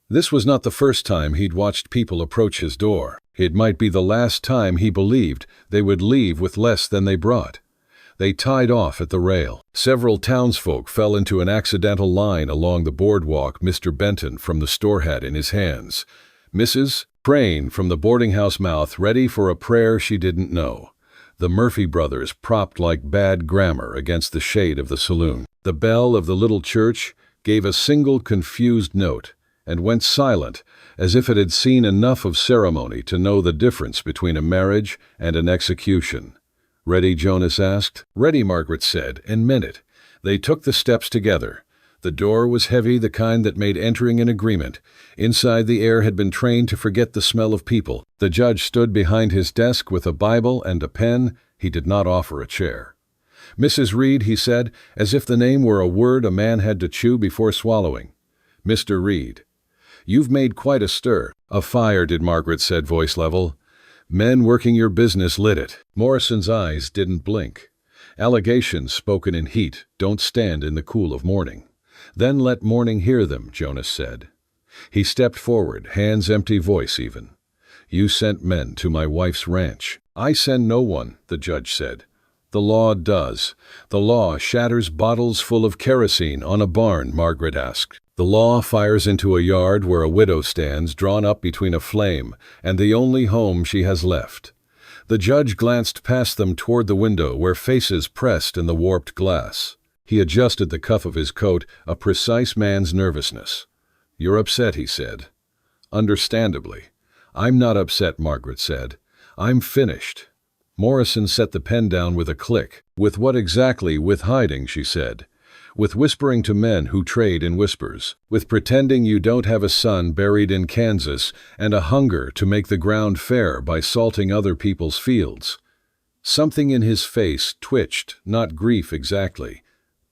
This was not the first time he'd watched people approach his door. It might be the last time he believed they would leave with less than they brought. They tied off at the rail. Several townsfolk fell into an accidental line along the boardwalk. Mr. Benton from the store had in his hands. Mrs. Crane from the boarding house mouth, ready for a prayer she didn't know. The Murphy brothers propped like bad grammar against the shade of the saloon. The bell of the little church gave a single confused note, and went silent, as if it had seen enough of ceremony to know the difference between a marriage and an execution. "Ready?" Jonas asked. "Ready," Margaret said, and meant it. They took the steps together. The door was heavy, the kind that made entering an agreement. Inside, the air had been trained to forget the smell of people. The judge stood behind his desk with a Bible and a pen. He did not offer a chair. "Mrs. Reed," he said, as if the name were a word a man had to chew before swallowing. "Mr. Reed. You've made quite a stir." "A fire," did Margaret said, voice level. "Men working your business lit it." Morrison's eyes didn't blink. "Allegations spoken in heat don't stand in the cool of morning." "Then let morning hear them," Jonas said. He stepped forward, hands empty, voice even. "You sent men to my wife's ranch." "I send no one," the judge said. "The law does." "The law shatters bottles full of kerosene on a barn," Margaret asked. "The law fires into a yard where a widow stands, drawn up between a flame and the only home she has left." The judge glanced past them toward the window where faces pressed in the warped glass. He adjusted the cuff of his coat, a precise man's nervousness. "You're upset," he said. "Understandably." "I'm not upset," Margaret said. "I'm finished." Morrison set the pen down with a click. "With what exactly?" "With hiding," she said. "With whispering to men who trade in whispers. With pretending you don't have a son buried in Kansas and a hunger to make the ground fair by salting other people's fields." Something in his face twitched, not grief exactly.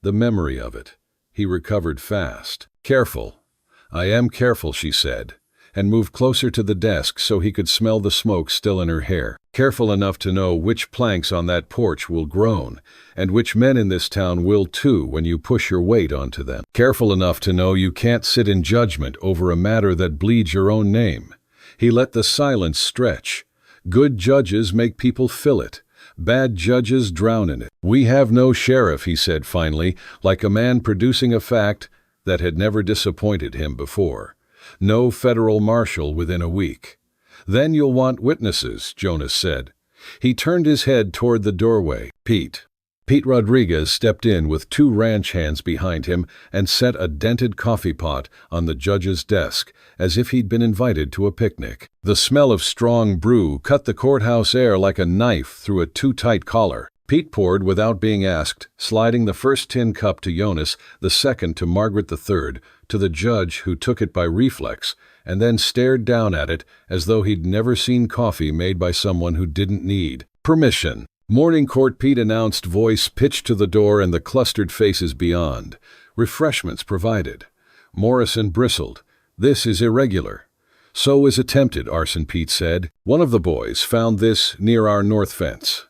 The memory of it. He recovered fast. "Careful." "I am careful," she said, and moved closer to the desk so he could smell the smoke still in her hair. "Careful enough to know which planks on that porch will groan, and which men in this town will too when you push your weight onto them. Careful enough to know you can't sit in judgment over a matter that bleeds your own name." He let the silence stretch. "Good judges make people fill it. Bad judges drown in it." "We have no sheriff," he said finally, like a man producing a fact that had never disappointed him before. "No federal marshal within a week." "Then you'll want witnesses," Jonas said. He turned his head toward the doorway. Pete Rodriguez stepped in with two ranch hands behind him and set a dented coffee pot on the judge's desk, as if he'd been invited to a picnic. The smell of strong brew cut the courthouse air like a knife through a too-tight collar. Pete poured without being asked, sliding the first tin cup to Jonas, the second to Margaret, the third to the judge, who took it by reflex, and then stared down at it as though he'd never seen coffee made by someone who didn't need permission. "Morning court," Pete announced, voice pitched to the door and the clustered faces beyond. "Refreshments provided." Morrison bristled. "This is irregular." "So is attempted arson," Pete said. "One of the boys found this near our north fence."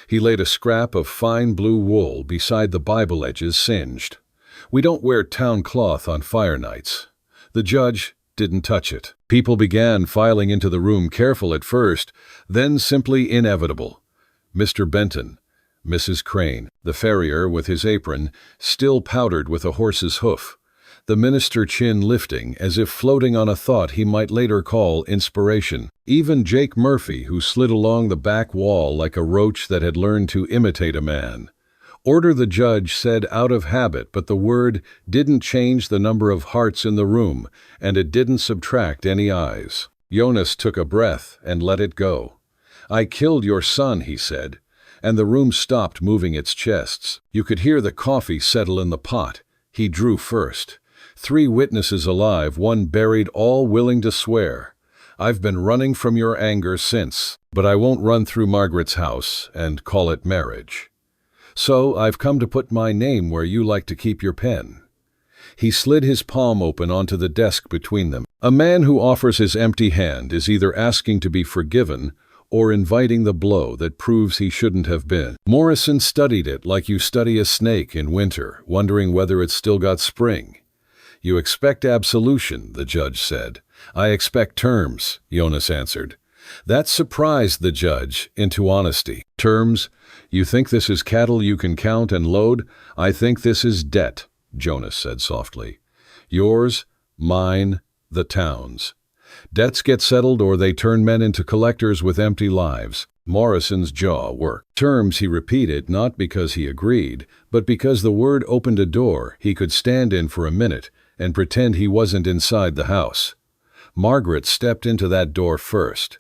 He laid a scrap of fine blue wool beside the Bible edges, singed. "We don't wear town cloth on fire nights." The judge didn't touch it. People began filing into the room, careful at first, then simply inevitable. Mr. Benton, Mrs. Crane, the farrier with his apron, still powdered with a horse's hoof, the minister, chin lifting as if floating on a thought he might later call inspiration. Even Jake Murphy, who slid along the back wall like a roach that had learned to imitate a man. "Order," the judge said out of habit, but the word didn't change the number of hearts in the room, and it didn't subtract any eyes. Jonas took a breath and let it go. "I killed your son," he said, and the room stopped moving its chests. You could hear the coffee settle in the pot. He drew first. 3 witnesses alive, 1 buried, all willing to swear. "I've been running from your anger since, but I won't run through Margaret's house and call it marriage. So I've come to put my name where you like to keep your pen." He slid his palm open onto the desk between them. A man who offers his empty hand is either asking to be forgiven or inviting the blow that proves he shouldn't have been. Morrison studied it like you study a snake in winter, wondering whether it's still got spring. "You expect absolution," the judge said. "I expect terms," Jonas answered. That surprised the judge into honesty. "Terms? You think this is cattle you can count and load? I think this is debt," Jonas said softly. "Yours, mine, the town's. Debts get settled or they turn men into collectors with empty lives." Morrison's jaw worked. "Terms," he repeated, not because he agreed, but because the word opened a door he could stand in for a minute and pretend he wasn't inside the house. Margaret stepped into that door first.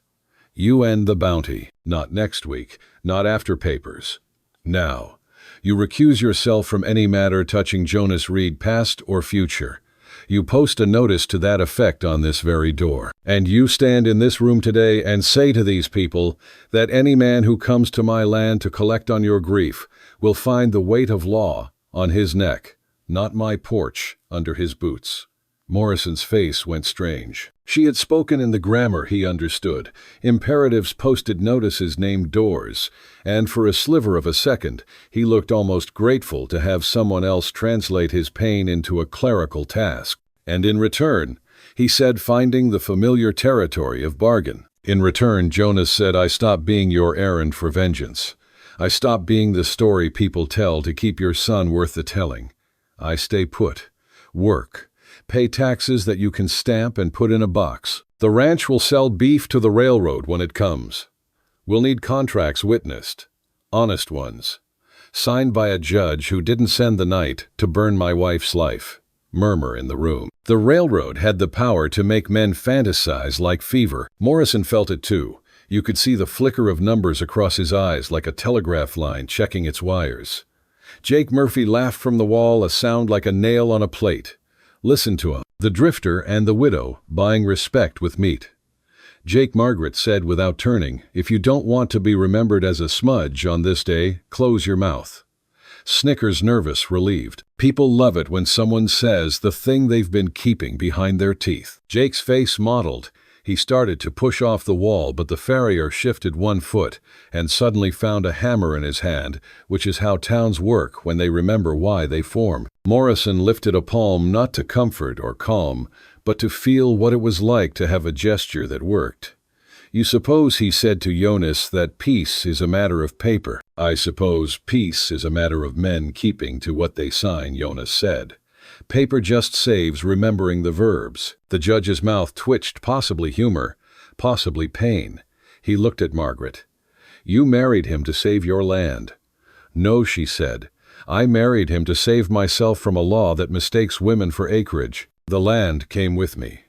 You end the bounty. Not next week, not after papers. Now. You recuse yourself from any matter touching Jonas Reed, past or future. You post a notice to that effect on this very door. And you stand in this room today and say to these people that any man who comes to my land to collect on your grief will find the weight of law on his neck, not my porch under his boots. Morrison's face went strange. She had spoken in the grammar he understood. Imperatives posted notices named doors, and for a sliver of a second, he looked almost grateful to have someone else translate his pain into a clerical task. And in return, he said, finding the familiar territory of bargain. In return, Jonas said, I stop being your errand for vengeance. I stop being the story people tell to keep your son worth the telling. I stay put. Work. Pay taxes that you can stamp and put in a box. The ranch will sell beef to the railroad when it comes. We'll need contracts witnessed. Honest ones. Signed by a judge who didn't send the night to burn my wife's life. Murmur in the room. The railroad had the power to make men fantasize like fever. Morrison felt it too. You could see the flicker of numbers across his eyes like a telegraph line checking its wires. Jake Murphy laughed from the wall, a sound like a nail on a plate. Listen to him. The drifter and the widow buying respect with meat. Jake Margaret said without turning, if you don't want to be remembered as a smudge on this day, close your mouth. Snickers nervous, relieved. People love it when someone says the thing they've been keeping behind their teeth. Jake's face mottled. He started to push off the wall, but the farrier shifted 1 foot and suddenly found a hammer in his hand, which is how towns work when they remember why they form. Morrison lifted a palm not to comfort or calm, but to feel what it was like to have a gesture that worked. You suppose, he said to Jonas, that peace is a matter of paper. I suppose peace is a matter of men keeping to what they sign, Jonas said. Paper just saves remembering the verbs. The judge's mouth twitched, possibly humor, possibly pain. He looked at Margaret. You married him to save your land. No, she said. I married him to save myself from a law that mistakes women for acreage. The land came with me.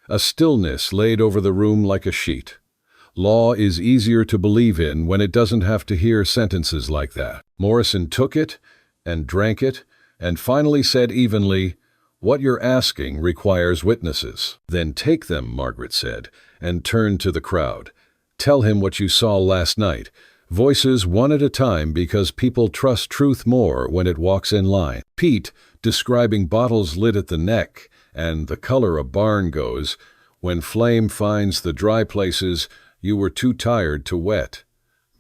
A stillness laid over the room like a sheet. Law is easier to believe in when it doesn't have to hear sentences like that. Morrison took it and drank it and finally said evenly, what you're asking requires witnesses. Then take them, Margaret said, and turned to the crowd. Tell him what you saw last night. Voices one at a time, because people trust truth more when it walks in line. Pete, describing bottles lit at the neck, and the color a barn goes. When flame finds the dry places, you were too tired to wet.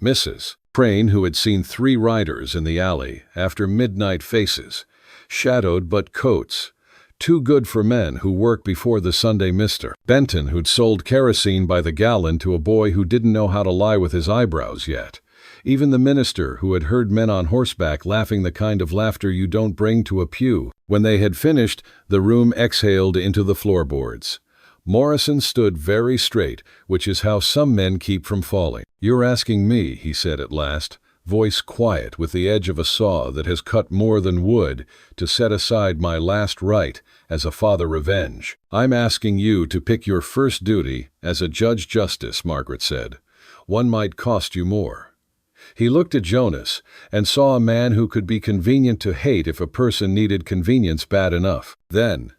Mrs. Crane, who had seen 3 riders in the alley after midnight faces. Shadowed but coats. Too good for men who work before the Sunday mister. Benton, who'd sold kerosene by the gallon to a boy who didn't know how to lie with his eyebrows yet. Even the minister, who had heard men on horseback laughing the kind of laughter you don't bring to a pew. When they had finished, the room exhaled into the floorboards. Morrison stood very straight, which is how some men keep from falling. You're asking me, he said at last, voice quiet with the edge of a saw that has cut more than wood, to set aside my last right as a father revenge. I'm asking you to pick your first duty as a judge-justice, Margaret said. One might cost you more. He looked at Jonas and saw a man who could be convenient to hate if a person needed convenience bad enough. Then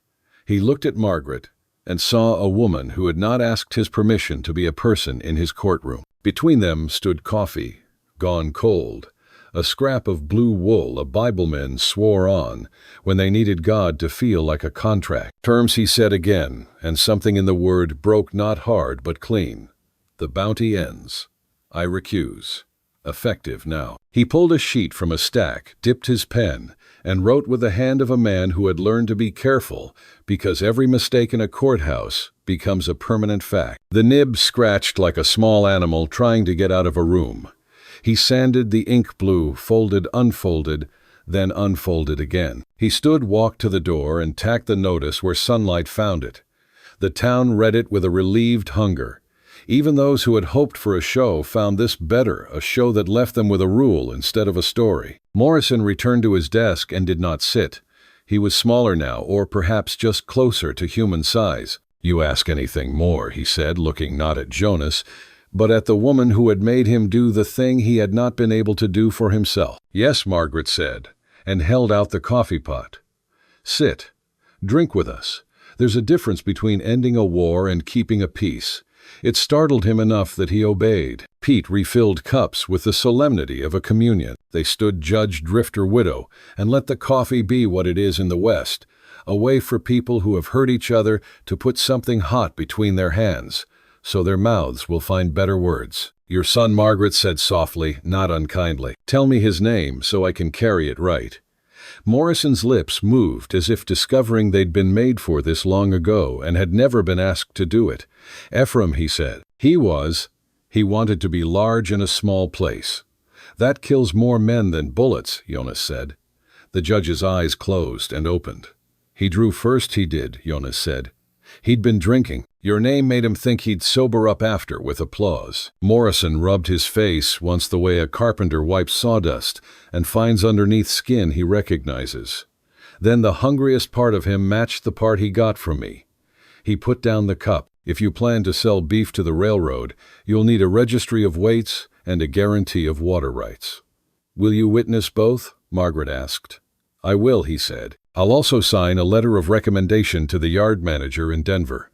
he looked at Margaret and saw a woman who had not asked his permission to be a person in his courtroom. Between them stood coffee, gone cold, a scrap of blue wool a Bibleman swore on when they needed God to feel like a contract. Terms, he said again, and something in the word broke not hard but clean. The bounty ends. I recuse. Effective now. He pulled a sheet from a stack, dipped his pen, and wrote with the hand of a man who had learned to be careful, because every mistake in a courthouse becomes a permanent fact. The nib scratched like a small animal trying to get out of a room. He sanded the ink blue, folded, unfolded, then unfolded again. He stood, walked to the door, and tacked the notice where sunlight found it. The town read it with a relieved hunger. Even those who had hoped for a show found this better, a show that left them with a rule instead of a story. Morrison returned to his desk and did not sit. He was smaller now, or perhaps just closer to human size. "You ask anything more," he said, looking not at Jonas, but at the woman who had made him do the thing he had not been able to do for himself. "Yes," Margaret said, and held out the coffee pot. "Sit. Drink with us. There's a difference between ending a war and keeping a peace." It startled him enough that he obeyed. Pete refilled cups with the solemnity of a communion. They stood judge, drifter, widow, and let the coffee be what it is in the West, a way for people who have hurt each other to put something hot between their hands, so their mouths will find better words. "Your son," Margaret said softly, not unkindly. "Tell me his name so I can carry it right." Morrison's lips moved as if discovering they'd been made for this long ago and had never been asked to do it. "Ephraim," he said. He wanted to be large in a small place. "That kills more men than bullets," Jonas said. The judge's eyes closed and opened. "He drew first, he did," Jonas said. "He'd been drinking. Your name made him think he'd sober up after," with applause. Morrison rubbed his face once the way a carpenter wipes sawdust and finds underneath skin he recognizes. Then the hungriest part of him matched the part he got from me. He put down the cup. "If you plan to sell beef to the railroad, you'll need a registry of weights and a guarantee of water rights." "Will you witness both?" Margaret asked. "I will," he said. "I'll also sign a letter of recommendation to the yard manager in Denver.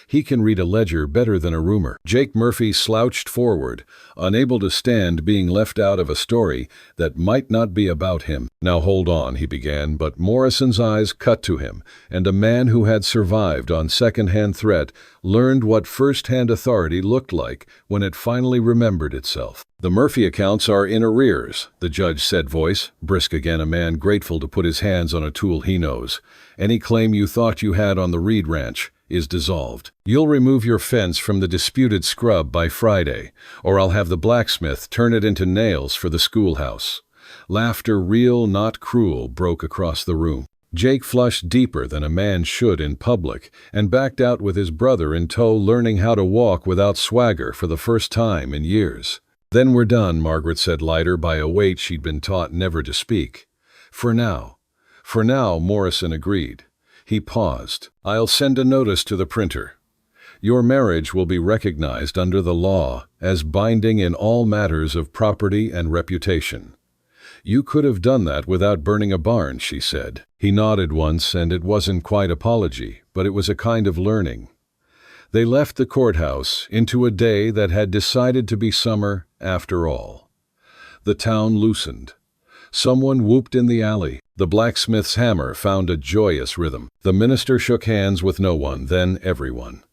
He can read a ledger better than a roomer." Jake Murphy slouched forward, unable to stand being left out of a story that might not be about him. "Now hold on," he began, but Morrison's eyes cut to him, and a man who had survived on second-hand threat learned what first-hand authority looked like when it finally remembered itself. "The Murphy accounts are in arrears," the judge said, voice brisk again, a man grateful to put his hands on a tool he knows. "Any claim you thought you had on the Reed Ranch is dissolved. You'll remove your fence from the disputed scrub by Friday, or I'll have the blacksmith turn it into nails for the schoolhouse." Laughter, real, not cruel, broke across the room. Jake flushed deeper than a man should in public and backed out with his brother in tow, learning how to walk without swagger for the first time in years. "Then we're done," Margaret said, lighter by a weight she'd been taught never to speak. For now, Morrison agreed. He paused. "I'll send a notice to the printer. Your marriage will be recognized under the law as binding in all matters of property and reputation." "You could have done that without burning a barn," she said. He nodded once, and it wasn't quite apology, but it was a kind of learning. They left the courthouse into a day that had decided to be summer after all. The town loosened. Someone whooped in the alley. The blacksmith's hammer found a joyous rhythm. The minister shook hands with no one, then everyone.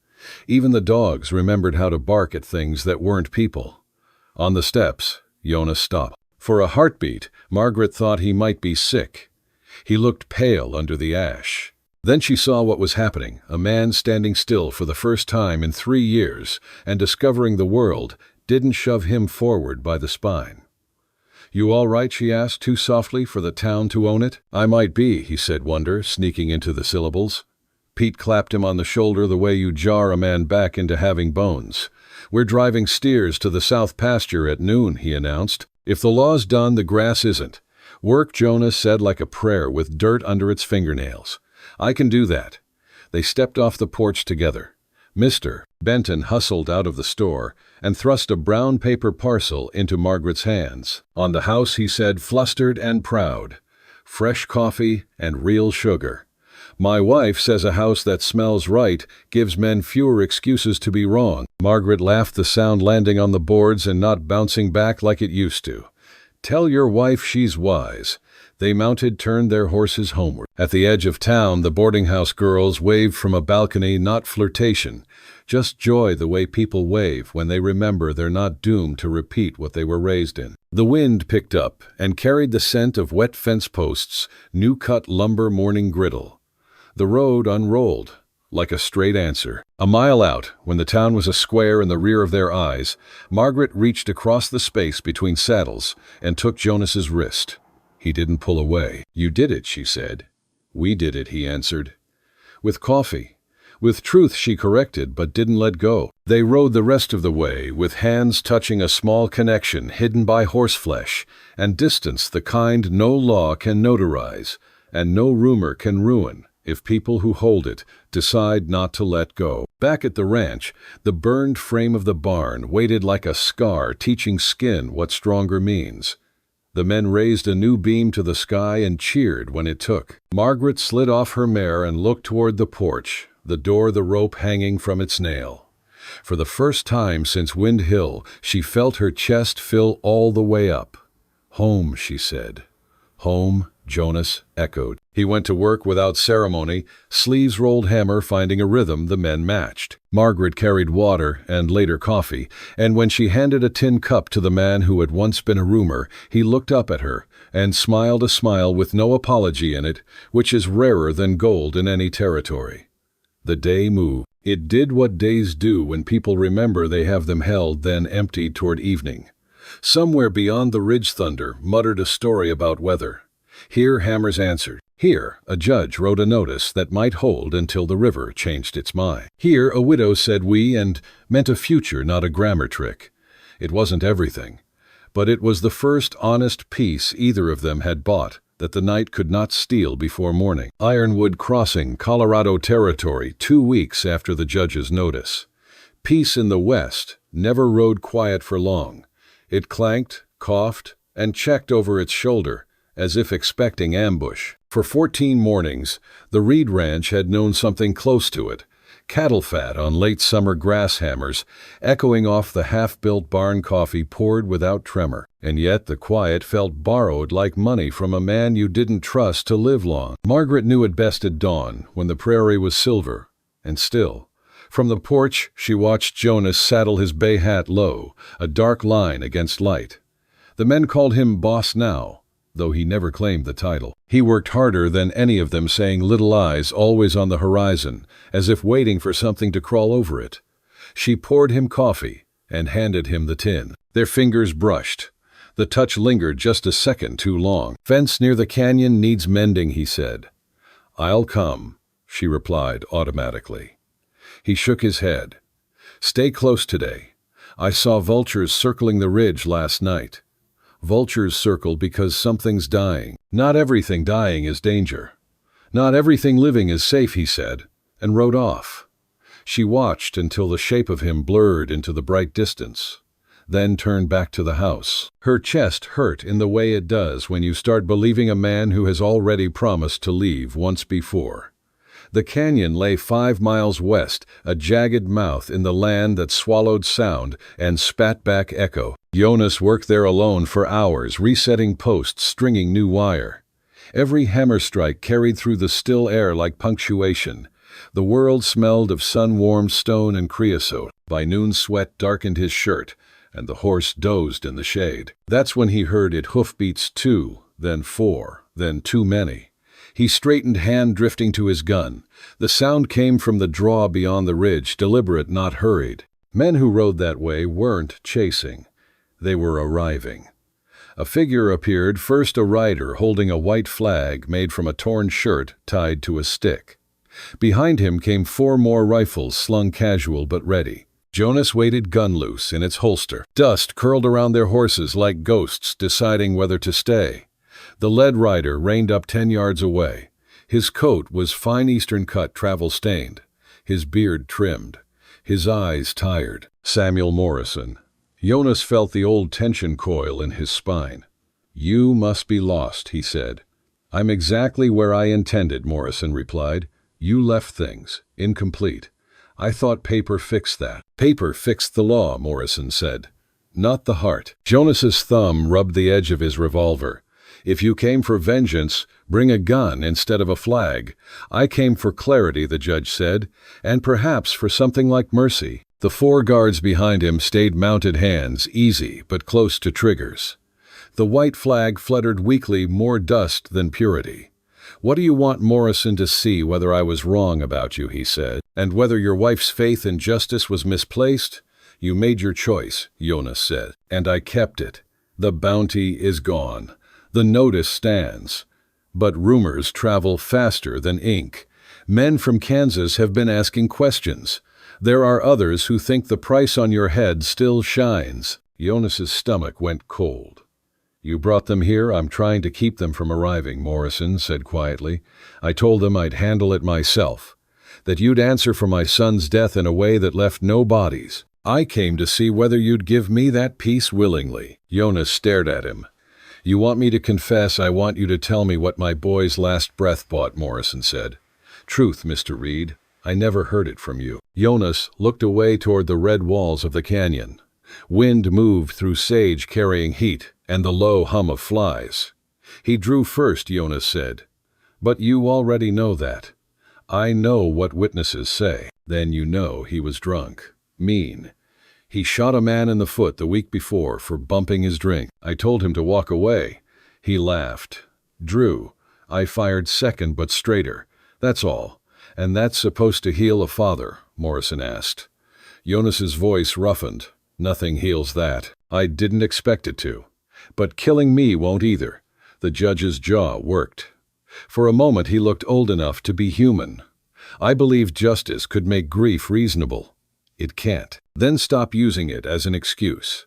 Even the dogs remembered how to bark at things that weren't people. On the steps, Jonas stopped. For a heartbeat, Margaret thought he might be sick. He looked pale under the ash. Then she saw what was happening, a man standing still for the first time in 3 years, and discovering the world didn't shove him forward by the spine. "You all right?" she asked, too softly for the town to own it. "I might be," he said, wonder sneaking into the syllables. Pete clapped him on the shoulder the way you jar a man back into having bones. "We're driving steers to the south pasture at noon," he announced. "If the law's done, the grass isn't. Work," Jonas said like a prayer with dirt under its fingernails. "I can do that." They stepped off the porch together. Mr. Benton hustled out of the store and thrust a brown paper parcel into Margaret's hands. "On the house," he said, flustered and proud. "Fresh coffee and real sugar. My wife says a house that smells right gives men fewer excuses to be wrong." Margaret laughed, the sound landing on the boards and not bouncing back like it used to. "Tell your wife she's wise." They mounted, turned their horses homeward. At the edge of town, the boarding house girls waved from a balcony, not flirtation, just joy, the way people wave when they remember they're not doomed to repeat what they were raised in. The wind picked up and carried the scent of wet fence posts, new-cut lumber, morning griddle. The road unrolled, like a straight answer. A mile out, when the town was a square in the rear of their eyes, Margaret reached across the space between saddles and took Jonas's wrist. He didn't pull away. "You did it," she said. "We did it," he answered. "With coffee." With truth, she corrected, but didn't let go. They rode the rest of the way, with hands touching a small connection hidden by horseflesh and distance, the kind no law can notarize, and no rumor can ruin if people who hold it decide not to let go. Back at the ranch, the burned frame of the barn waited like a scar, teaching skin what stronger means. The men raised a new beam to the sky and cheered when it took. Margaret slid off her mare and looked toward the porch, the rope hanging from its nail. For the first time since Wind Hill, she felt her chest fill all the way up. "Home," she said. "Home," Jonas echoed. He went to work without ceremony, sleeves rolled, hammer finding a rhythm the men matched. Margaret carried water and later coffee, and when she handed a tin cup to the man who had once been a roomer, he looked up at her and smiled a smile with no apology in it, which is rarer than gold in any territory. The day moved. It did what days do when people remember they have them held, then emptied toward evening. Somewhere beyond the ridge, thunder muttered a story about weather. Here hammers answered. Here a judge wrote a notice that might hold until the river changed its mind. Here a widow said we and meant a future, not a grammar trick. It wasn't everything, but it was the first honest peace either of them had bought that the night could not steal before morning. Ironwood Crossing, Colorado Territory, 2 weeks after the judge's notice. Peace in the west never rode quiet for long. It clanked, coughed, and checked over its shoulder, as if expecting ambush. For 14 mornings, the Reed Ranch had known something close to it. Cattle fat on late summer grass hammers, echoing off the half-built barn coffee poured without tremor. And yet the quiet felt borrowed like money from a man you didn't trust to live long. Margaret knew it best at dawn, when the prairie was silver and still. From the porch, she watched Jonas saddle his bay hat low, a dark line against light. The men called him Boss now, though he never claimed the title. He worked harder than any of them, saying little eyes always on the horizon, as if waiting for something to crawl over it. She poured him coffee and handed him the tin. Their fingers brushed. The touch lingered just a second too long. "Fence near the canyon needs mending," he said. "I'll come," she replied automatically. He shook his head. "Stay close today. I saw vultures circling the ridge last night." Vultures circle because something's dying. Not everything dying is danger. Not everything living is safe, he said, and rode off. She watched until the shape of him blurred into the bright distance, then turned back to the house. Her chest hurt in the way it does when you start believing a man who has already promised to leave once before. The canyon lay 5 miles west, a jagged mouth in the land that swallowed sound and spat back echo. Jonas worked there alone for hours, resetting posts, stringing new wire. Every hammer strike carried through the still air like punctuation. The world smelled of sun-warmed stone and creosote. By noon, sweat darkened his shirt, and the horse dozed in the shade. That's when he heard it hoofbeats 2, then 4, then too many. He straightened, hand drifting to his gun. The sound came from the draw beyond the ridge, deliberate, not hurried. Men who rode that way weren't chasing. They were arriving. A figure appeared, first a rider holding a white flag made from a torn shirt tied to a stick. Behind him came 4 more rifles slung casual but ready. Jonas waited, gun loose in its holster. Dust curled around their horses like ghosts deciding whether to stay. The lead rider reined up 10 yards away. His coat was fine Eastern cut, travel-stained, his beard trimmed, his eyes tired. Samuel Morrison. Jonas felt the old tension coil in his spine. "You must be lost," he said. "I'm exactly where I intended," Morrison replied. "You left things incomplete. I thought paper fixed that." "Paper fixed the law," Morrison said. "Not the heart." Jonas's thumb rubbed the edge of his revolver. "If you came for vengeance, bring a gun instead of a flag. I came for clarity," the judge said, "and perhaps for something like mercy." The 4 guards behind him stayed mounted, hands easy but close to triggers. The white flag fluttered weakly, more dust than purity. "What do you want Morrison to see? Whether I was wrong about you," he said, "and whether your wife's faith in justice was misplaced? You made your choice," Jonas said, "and I kept it. The bounty is gone. The notice stands. But rumors travel faster than ink. Men from Kansas have been asking questions. There are others who think the price on your head still shines." Jonas's stomach went cold. You brought them here. I'm trying to keep them from arriving, Morrison said quietly. I told them I'd handle it myself, that you'd answer for my son's death in a way that left no bodies. I came to see whether you'd give me that peace willingly. Jonas stared at him. You want me to confess? I want you to tell me what my boy's last breath bought, Morrison said. Truth, Mr. Reed. I never heard it from you. Jonas looked away toward the red walls of the canyon. Wind moved through sage carrying heat and the low hum of flies. He drew first, Jonas said. But you already know that. I know what witnesses say. Then you know he was drunk. Mean. He shot a man in the foot the week before for bumping his drink. I told him to walk away. He laughed. Drew, I fired second but straighter. That's all. And that's supposed to heal a father? Morrison asked. Jonas's voice roughened. Nothing heals that. I didn't expect it to. But killing me won't either. The judge's jaw worked. For a moment he looked old enough to be human. I believed justice could make grief reasonable. It can't. Then stop using it as an excuse.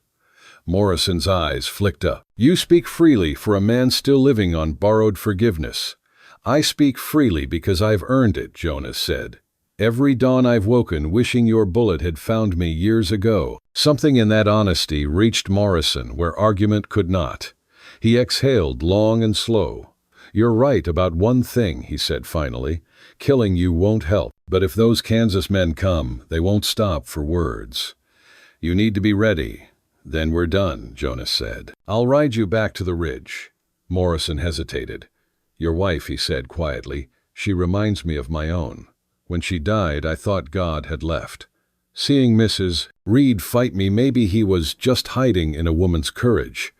Morrison's eyes flicked up. You speak freely for a man still living on borrowed forgiveness. I speak freely because I've earned it, Jonas said. Every dawn I've woken wishing your bullet had found me years ago. Something in that honesty reached Morrison where argument could not. He exhaled long and slow. You're right about one thing, he said finally. Killing you won't help. But if those Kansas men come, they won't stop for words. You need to be ready. Then we're done, Jonas said. I'll ride you back to the ridge. Morrison hesitated. Your wife, he said quietly. She reminds me of my own. When she died, I thought God had left. Seeing Mrs. Reed fight me, maybe he was just hiding in a woman's courage.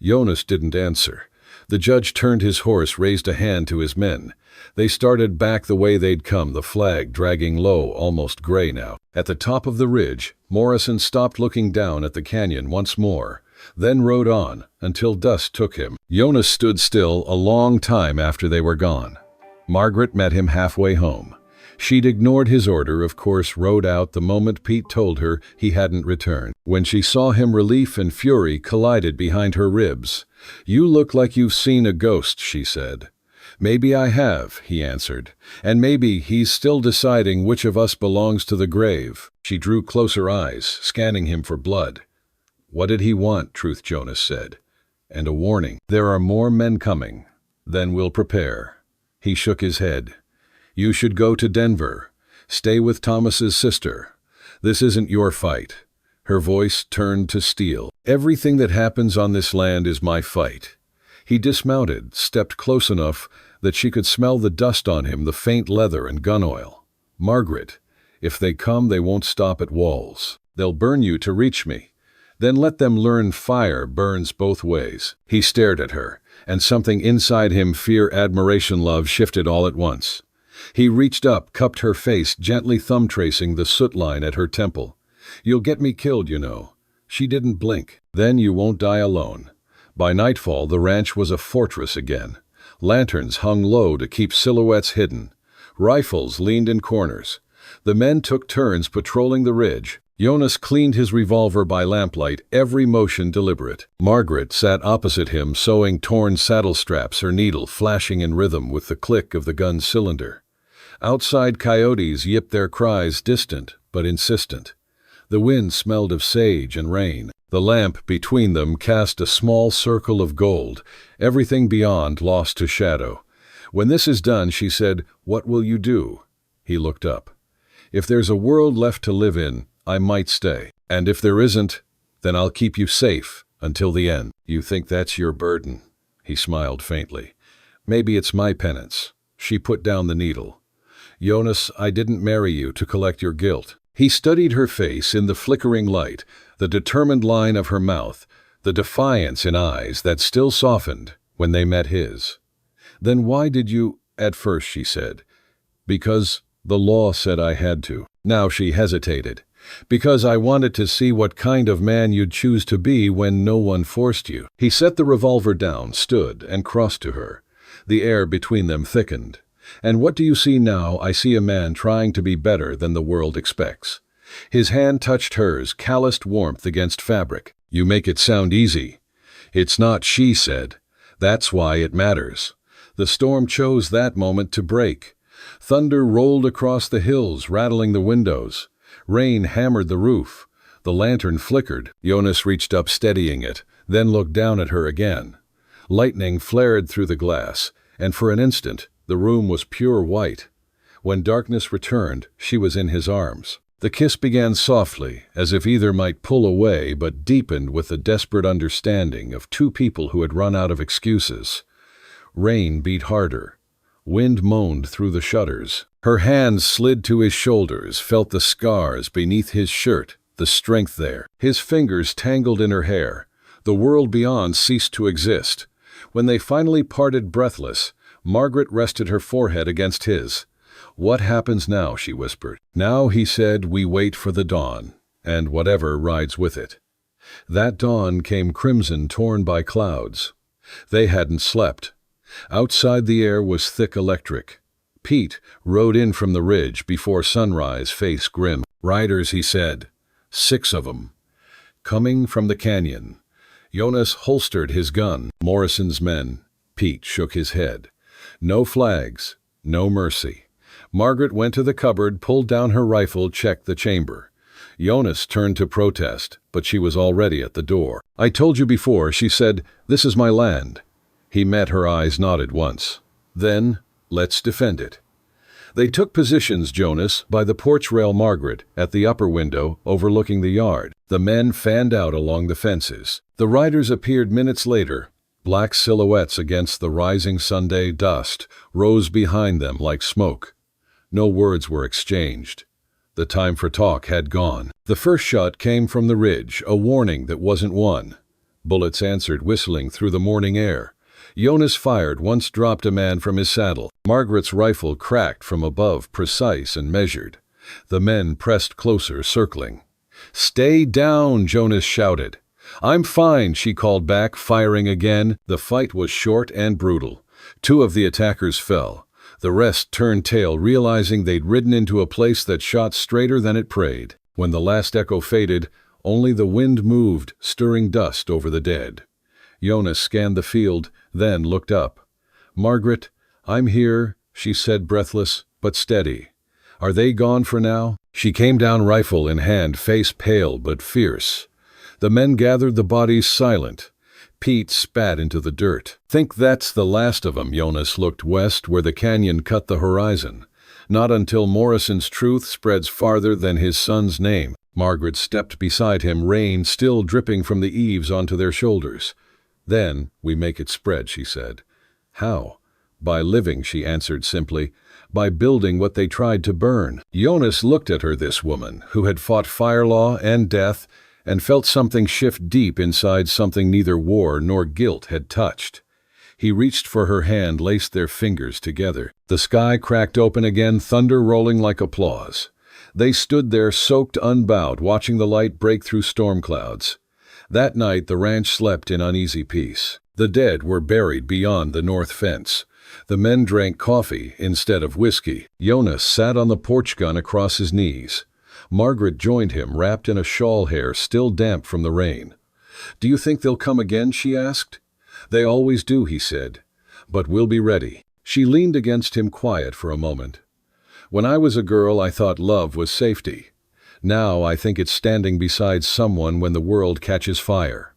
Jonas didn't answer. The judge turned his horse, raised a hand to his men. They started back the way they'd come, the flag dragging low, almost gray now. At the top of the ridge, Morrison stopped looking down at the canyon once more, then rode on until dusk took him. Jonas stood still a long time after they were gone. Margaret met him halfway home. She'd ignored his order, of course, rode out the moment Pete told her he hadn't returned. When she saw him, relief and fury collided behind her ribs. You look like you've seen a ghost, she said. Maybe I have, he answered, and maybe he's still deciding which of us belongs to the grave. She drew closer eyes, scanning him for blood. What did he want, Truth, Jonas said. And a warning. There are more men coming. Then we'll prepare. He shook his head. You should go to Denver. Stay with Thomas's sister. This isn't your fight. Her voice turned to steel. Everything that happens on this land is my fight. He dismounted, stepped close enough that she could smell the dust on him, the faint leather and gun oil. Margaret, if they come, they won't stop at walls. They'll burn you to reach me. Then let them learn fire burns both ways. He stared at her, and something inside him, fear, admiration, love, shifted all at once. He reached up, cupped her face, gently thumb-tracing the soot line at her temple. You'll get me killed, you know. She didn't blink. Then you won't die alone. By nightfall, the ranch was a fortress again. Lanterns hung low to keep silhouettes hidden. Rifles leaned in corners. The men took turns patrolling the ridge. Jonas cleaned his revolver by lamplight, every motion deliberate. Margaret sat opposite him, sewing torn saddle straps, her needle flashing in rhythm with the click of the gun's cylinder. Outside, coyotes yipped their cries, distant but insistent. The wind smelled of sage and rain. The lamp between them cast a small circle of gold, everything beyond lost to shadow. When this is done, she said, what will you do? He looked up. If there's a world left to live in, I might stay. And if there isn't, then I'll keep you safe until the end. You think that's your burden? He smiled faintly. Maybe it's my penance. She put down the needle. Jonas, I didn't marry you to collect your guilt. He studied her face in the flickering light, the determined line of her mouth, the defiance in eyes that still softened when they met his. Then why did you, at first, she said. Because the law said I had to. Now she hesitated. Because I wanted to see what kind of man you'd choose to be when no one forced you. He set the revolver down, stood, and crossed to her. The air between them thickened. And what do you see now? I see a man trying to be better than the world expects. His hand touched hers, calloused warmth against fabric. You make it sound easy. "It's not," she said. "That's why it matters." The storm chose that moment to break. Thunder rolled across the hills, rattling the windows. Rain hammered the roof. The lantern flickered. Jonas reached up, steadying it, then looked down at her again. Lightning flared through the glass, and for an instant, the room was pure white. When darkness returned, she was in his arms. The kiss began softly, as if either might pull away, but deepened with the desperate understanding of two people who had run out of excuses. Rain beat harder. Wind moaned through the shutters. Her hands slid to his shoulders, felt the scars beneath his shirt, the strength there. His fingers tangled in her hair. The world beyond ceased to exist. When they finally parted breathless, Margaret rested her forehead against his. "What happens now?" she whispered. "Now," he said, "we wait for the dawn, and whatever rides with it." That dawn came crimson, torn by clouds. They hadn't slept. Outside, the air was thick electric. Pete rode in from the ridge before sunrise, face grim. "Riders," he said. 6 of them. Coming from the canyon. Jonas holstered his gun. "Morrison's men." Pete shook his head. "No flags, no mercy." Margaret went to the cupboard, pulled down her rifle, checked the chamber. Jonas turned to protest, but she was already at the door. "I told you before," she said. "This is my land." He met her eyes, nodded once. "Then, let's defend it." They took positions, Jonas, by the porch rail, Margaret, at the upper window, overlooking the yard. The men fanned out along the fences. The riders appeared minutes later. Black silhouettes against the rising Sunday dust rose behind them like smoke. No words were exchanged. The time for talk had gone. The first shot came from the ridge, a warning that wasn't one. Bullets answered, whistling through the morning air. Jonas fired, once dropped a man from his saddle. Margaret's rifle cracked from above, precise and measured. The men pressed closer, circling. "Stay down," Jonas shouted. "I'm fine," she called back, firing again. The fight was short and brutal. 2 of the attackers fell. The rest turned tail, realizing they'd ridden into a place that shot straighter than it prayed. When the last echo faded, only the wind moved, stirring dust over the dead. Jonas scanned the field, then looked up. "Margaret, I'm here," she said, breathless, but steady. "Are they gone for now?" She came down, rifle in hand, face pale but fierce. The men gathered the bodies, silent. Pete spat into the dirt. "Think that's the last of 'em." Jonas looked west, where the canyon cut the horizon. "Not until Morrison's truth spreads farther than his son's name." Margaret stepped beside him, rain still dripping from the eaves onto their shoulders. "Then we make it spread," she said. "How?" "By living," she answered simply. "By building what they tried to burn." Jonas looked at her, this woman, who had fought fire law and death, and felt something shift deep inside, something neither war nor guilt had touched. He reached for her hand, laced their fingers together. The sky cracked open again, thunder rolling like applause. They stood there, soaked, unbowed, watching the light break through storm clouds. That night the ranch slept in uneasy peace. The dead were buried beyond the north fence. The men drank coffee instead of whiskey. Jonas sat on the porch, gun across his knees. Margaret joined him, wrapped in a shawl, hair still damp from the rain. "Do you think they'll come again?" she asked. "They always do," he said. "But we'll be ready." She leaned against him, quiet for a moment. "When I was a girl, I thought love was safety. Now I think it's standing beside someone when the world catches fire."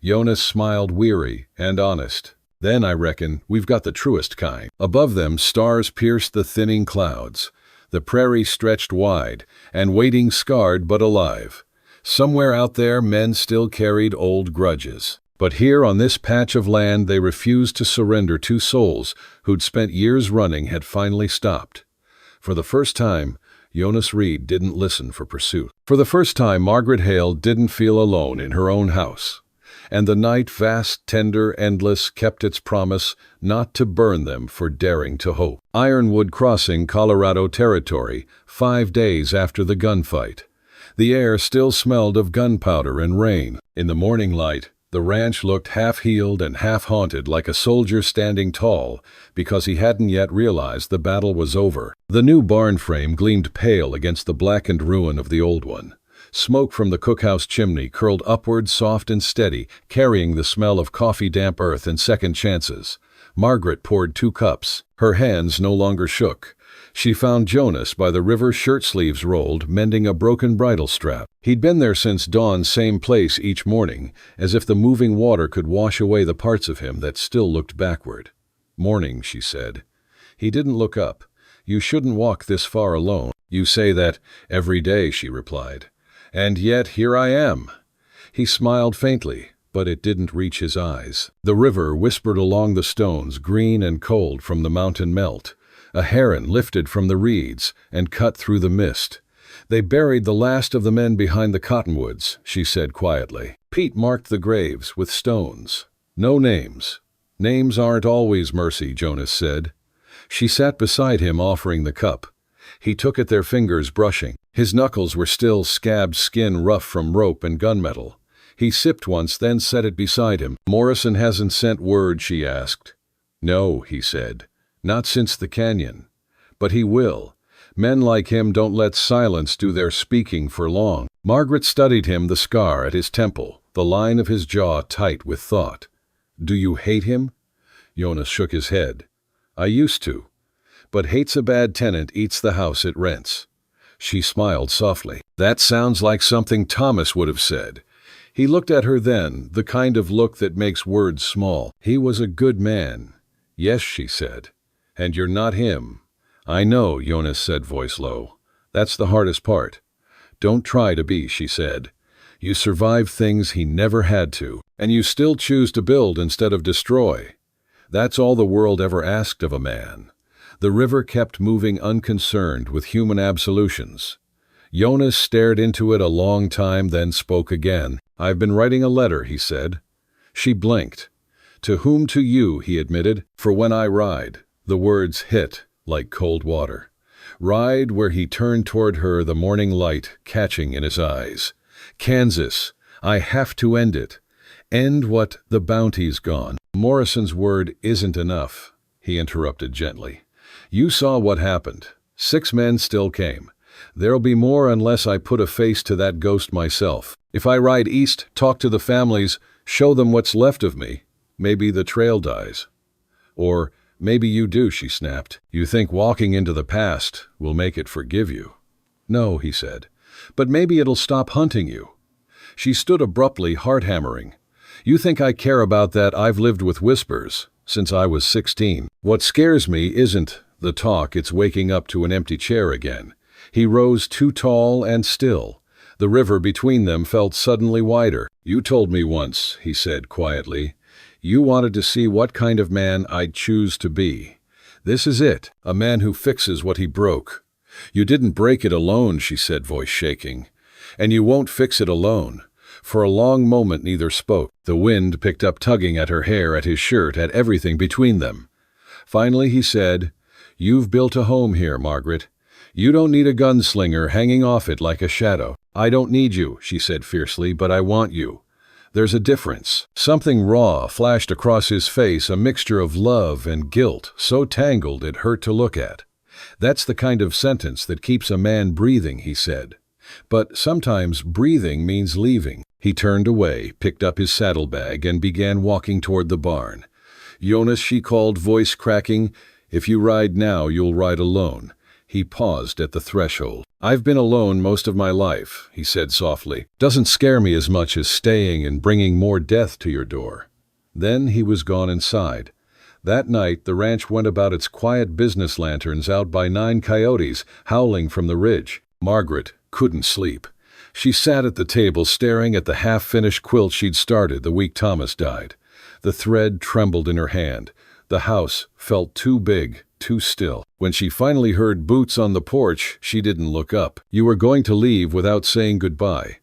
Jonas smiled, weary and honest. "Then I reckon we've got the truest kind." Above them, stars pierced the thinning clouds. The prairie stretched wide, and waiting, scarred but alive. Somewhere out there, men still carried old grudges. But here on this patch of land they refused to surrender. 2 souls who'd spent years running had finally stopped. For the first time, Jonas Reed didn't listen for pursuit. For the first time, Margaret Hale didn't feel alone in her own house. And the night, vast, tender, endless, kept its promise not to burn them for daring to hope. Ironwood Crossing, Colorado Territory, 5 days after the gunfight. The air still smelled of gunpowder and rain. In the morning light, the ranch looked half-healed and half-haunted, like a soldier standing tall, because he hadn't yet realized the battle was over. The new barn frame gleamed pale against the blackened ruin of the old one. Smoke from the cookhouse chimney curled upward, soft and steady, carrying the smell of coffee-damp earth and second chances. Margaret poured 2 cups. Her hands no longer shook. She found Jonas by the river, shirt sleeves rolled, mending a broken bridle strap. He'd been there since dawn, same place each morning, as if the moving water could wash away the parts of him that still looked backward. "Morning," she said. He didn't look up. "You shouldn't walk this far alone." "You say that every day," she replied. "And yet here I am." He smiled faintly, but it didn't reach his eyes. The river whispered along the stones, green and cold from the mountain melt. A heron lifted from the reeds and cut through the mist. "They buried the last of the men behind the cottonwoods," she said quietly. Pete marked the graves with stones. "No names." "Names aren't always mercy," Jonas said. She sat beside him, offering the cup. He took it, their fingers brushing. His knuckles were still scabbed skin, rough from rope and gunmetal. He sipped once, then set it beside him. "Morrison hasn't sent word?" she asked. "No," he said. "Not since the canyon. But he will. Men like him don't let silence do their speaking for long." Margaret studied him, the scar at his temple, the line of his jaw tight with thought. "Do you hate him?" Jonas shook his head. "I used to. But hate's a bad tenant, eats the house it rents." She smiled softly. "That sounds like something Thomas would have said." He looked at her then, the kind of look that makes words small. "He was a good man." "Yes," she said. "And you're not him." "I know," Jonas said, voice low. "That's the hardest part." "Don't try to be," she said. "You survived things he never had to, and you still choose to build instead of destroy. That's all the world ever asked of a man." The river kept moving, unconcerned with human absolutions. Jonas stared into it a long time, then spoke again. "I've been writing a letter," he said. She blinked. "To whom? To you," he admitted. "For when I ride." The words hit like cold water. Ride, where he turned toward her, the morning light catching in his eyes. "Kansas. I have to end it." "End what?" "The bounty's gone." "Morrison's word isn't enough," he interrupted gently. "You saw what happened. 6 men still came. There'll be more unless I put a face to that ghost myself. If I ride east, talk to the families, show them what's left of me, maybe the trail dies." "Or maybe you do," she snapped. "You think walking into the past will make it forgive you." "No," he said. "But maybe it'll stop hunting you." She stood abruptly, heart hammering. "You think I care about that? I've lived with whispers since I was 16. What scares me isn't the talk, it's waking up to an empty chair again." He rose, too tall and still. The river between them felt suddenly wider. "You told me once," he said quietly, "you wanted to see what kind of man I'd choose to be. This is it, a man who fixes what he broke." "You didn't break it alone," she said, voice shaking. "And you won't fix it alone." For a long moment neither spoke. The wind picked up, tugging at her hair, at his shirt, at everything between them. Finally he said, "You've built a home here, Margaret. You don't need a gunslinger hanging off it like a shadow." "I don't need you," she said fiercely, "but I want you. There's a difference." Something raw flashed across his face, a mixture of love and guilt, so tangled it hurt to look at. "That's the kind of sentence that keeps a man breathing," he said. "But sometimes breathing means leaving." He turned away, picked up his saddlebag, and began walking toward the barn. "Jonas," she called, voice cracking, "if you ride now, you'll ride alone." He paused at the threshold. "I've been alone most of my life," he said softly. "Doesn't scare me as much as staying and bringing more death to your door." Then he was gone inside. That night the ranch went about its quiet business, lanterns out by 9 coyotes howling from the ridge. Margaret couldn't sleep. She sat at the table staring at the half-finished quilt she'd started the week Thomas died. The thread trembled in her hand. The house felt too big, too still. When she finally heard boots on the porch, she didn't look up. "You were going to leave without saying goodbye."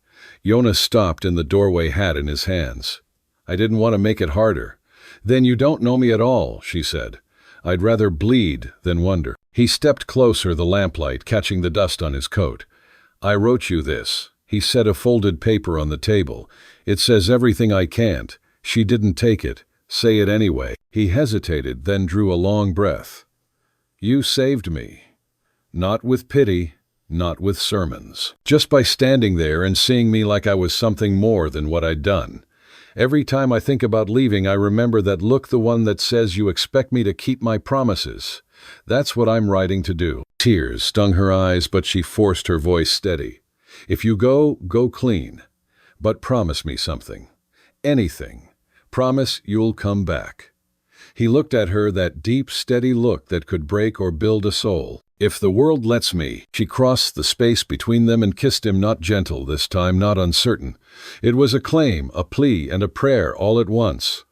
Jonas stopped in the doorway, hat in his hands. "I didn't want to make it harder." "Then you don't know me at all," she said. "I'd rather bleed than wonder." He stepped closer, the lamplight catching the dust on his coat. "I wrote you this." He set a folded paper on the table. "It says everything I can't." She didn't take it. "Say it anyway." He hesitated, then drew a long breath. "You saved me." "Not with pity." not with sermons. Just by standing there and seeing me like I was something more than what I'd done. Every time I think about leaving, I remember that look, the one that says you expect me to keep my promises. That's what I'm writing to do. Tears stung her eyes, but she forced her voice steady. If you go, go clean. But promise me something. Anything. Promise you'll come back. He looked at her, that deep, steady look that could break or build a soul. If the world lets me. She crossed the space between them and kissed him, not gentle this time, not uncertain. It was a claim, a plea, and a prayer all at once.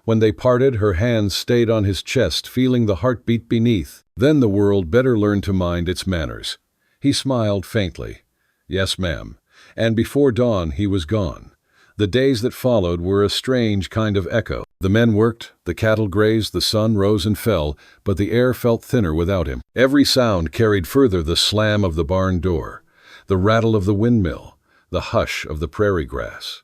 When they parted, her hands stayed on his chest, feeling the heartbeat beneath. Then the world better learn to mind its manners. He smiled faintly. Yes, ma'am. And before dawn he was gone. The days that followed were a strange kind of echo. The men worked, the cattle grazed, the sun rose and fell, but the air felt thinner without him. Every sound carried further: the slam of the barn door, the rattle of the windmill, the hush of the prairie grass.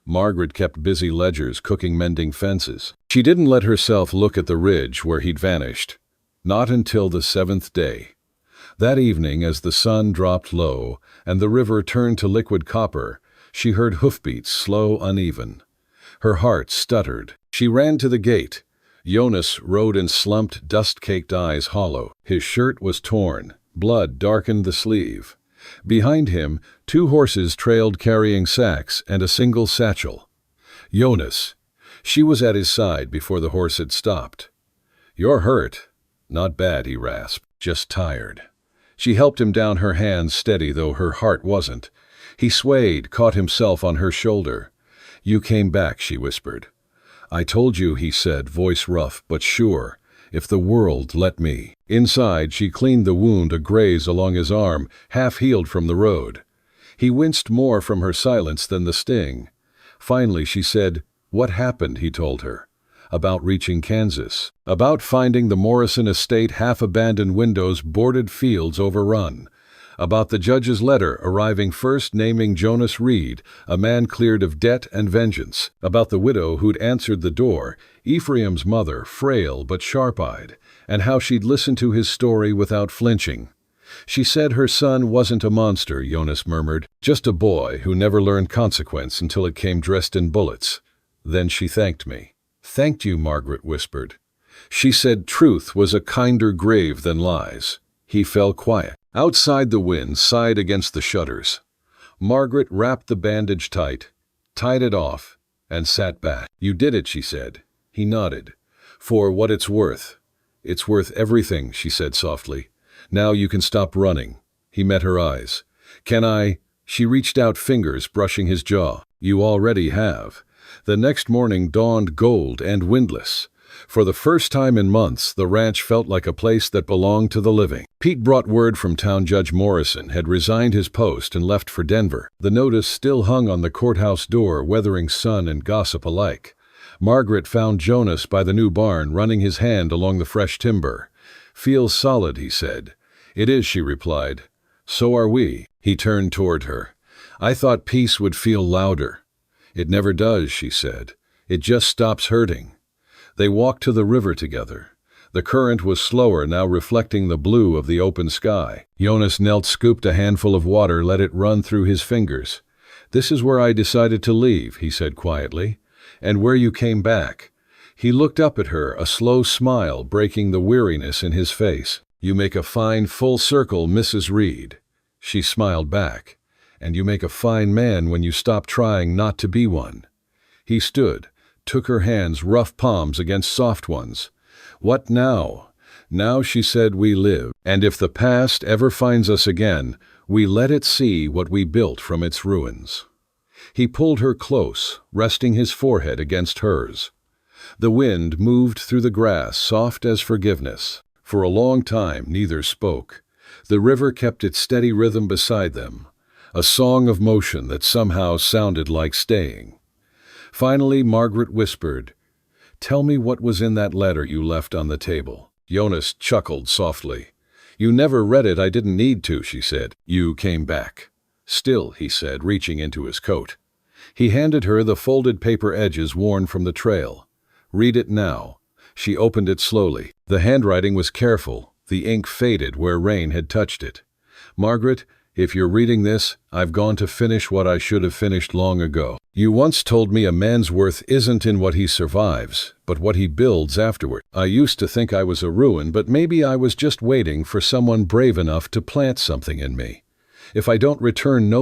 Margaret kept busy ledgers, cooking, mending fences. She didn't let herself look at the ridge where he'd vanished. Not until the 7th day. That evening, as the sun dropped low and the river turned to liquid copper, she heard hoofbeats, slow, uneven. Her heart stuttered. She ran to the gate. Jonas rode in slumped, dust-caked eyes, hollow. His shirt was torn. Blood darkened the sleeve. Behind him, 2 horses trailed, carrying sacks and a single satchel. Jonas. She was at his side before the horse had stopped. You're hurt. Not bad, he rasped. Just tired. She helped him down, her hands steady, though her heart wasn't. He swayed, caught himself on her shoulder. You came back, she whispered. I told you, he said, voice rough but sure, if the world let me. Inside, she cleaned the wound, a graze along his arm, half healed from the road. He winced more from her silence than the sting. Finally, she said, what happened, he told her. About reaching Kansas. About finding the Morrison estate, half-abandoned, windows, boarded, fields overrun. About the judge's letter arriving first, naming Jonas Reed, a man cleared of debt and vengeance. About the widow who'd answered the door, Ephraim's mother, frail but sharp-eyed, and how she'd listened to his story without flinching. She said her son wasn't a monster, Jonas murmured, just a boy who never learned consequence until it came dressed in bullets. Then she thanked me. Thanked you, Margaret whispered. She said truth was a kinder grave than lies. He fell quiet. Outside, the wind sighed against the shutters. Margaret wrapped the bandage tight, tied it off, and sat back. You did it, she said. He nodded. For what it's worth. It's worth everything, she said softly. Now you can stop running. He met her eyes. Can I? She reached out, fingers brushing his jaw. You already have. The next morning dawned gold and windless. For the first time in months, the ranch felt like a place that belonged to the living. Pete brought word from town. Judge Morrison had resigned his post and left for Denver. The notice still hung on the courthouse door, weathering sun and gossip alike. Margaret found Jonas by the new barn, running his hand along the fresh timber. Feels solid, he said. It is, she replied. So are we. He turned toward her. I thought peace would feel louder. It never does, she said. It just stops hurting. They walked to the river together. The current was slower now, reflecting the blue of the open sky. Jonas knelt, scooped a handful of water, let it run through his fingers. This is where I decided to leave, he said quietly. And where you came back. He looked up at her, a slow smile breaking the weariness in his face. You make a fine full circle, Mrs. Reed. She smiled back. And you make a fine man when you stop trying not to be one. He stood, took her hands, rough palms against soft ones. What now? Now, she said, we live. And if the past ever finds us again, we let it see what we built from its ruins. He pulled her close, resting his forehead against hers. The wind moved through the grass, soft as forgiveness. For a long time, neither spoke. The river kept its steady rhythm beside them, a song of motion that somehow sounded like staying. Finally, Margaret whispered, Tell me what was in that letter you left on the table. Jonas chuckled softly. You never read it. I didn't need to, she said. You came back. Still, he said, reaching into his coat. He handed her the folded paper, edges worn from the trail. Read it now. She opened it slowly. The handwriting was careful. The ink faded where rain had touched it. Margaret, if you're reading this, I've gone to finish what I should have finished long ago. You once told me a man's worth isn't in what he survives, but what he builds afterward. I used to think I was a ruin, but maybe I was just waiting for someone brave enough to plant something in me. If I don't return no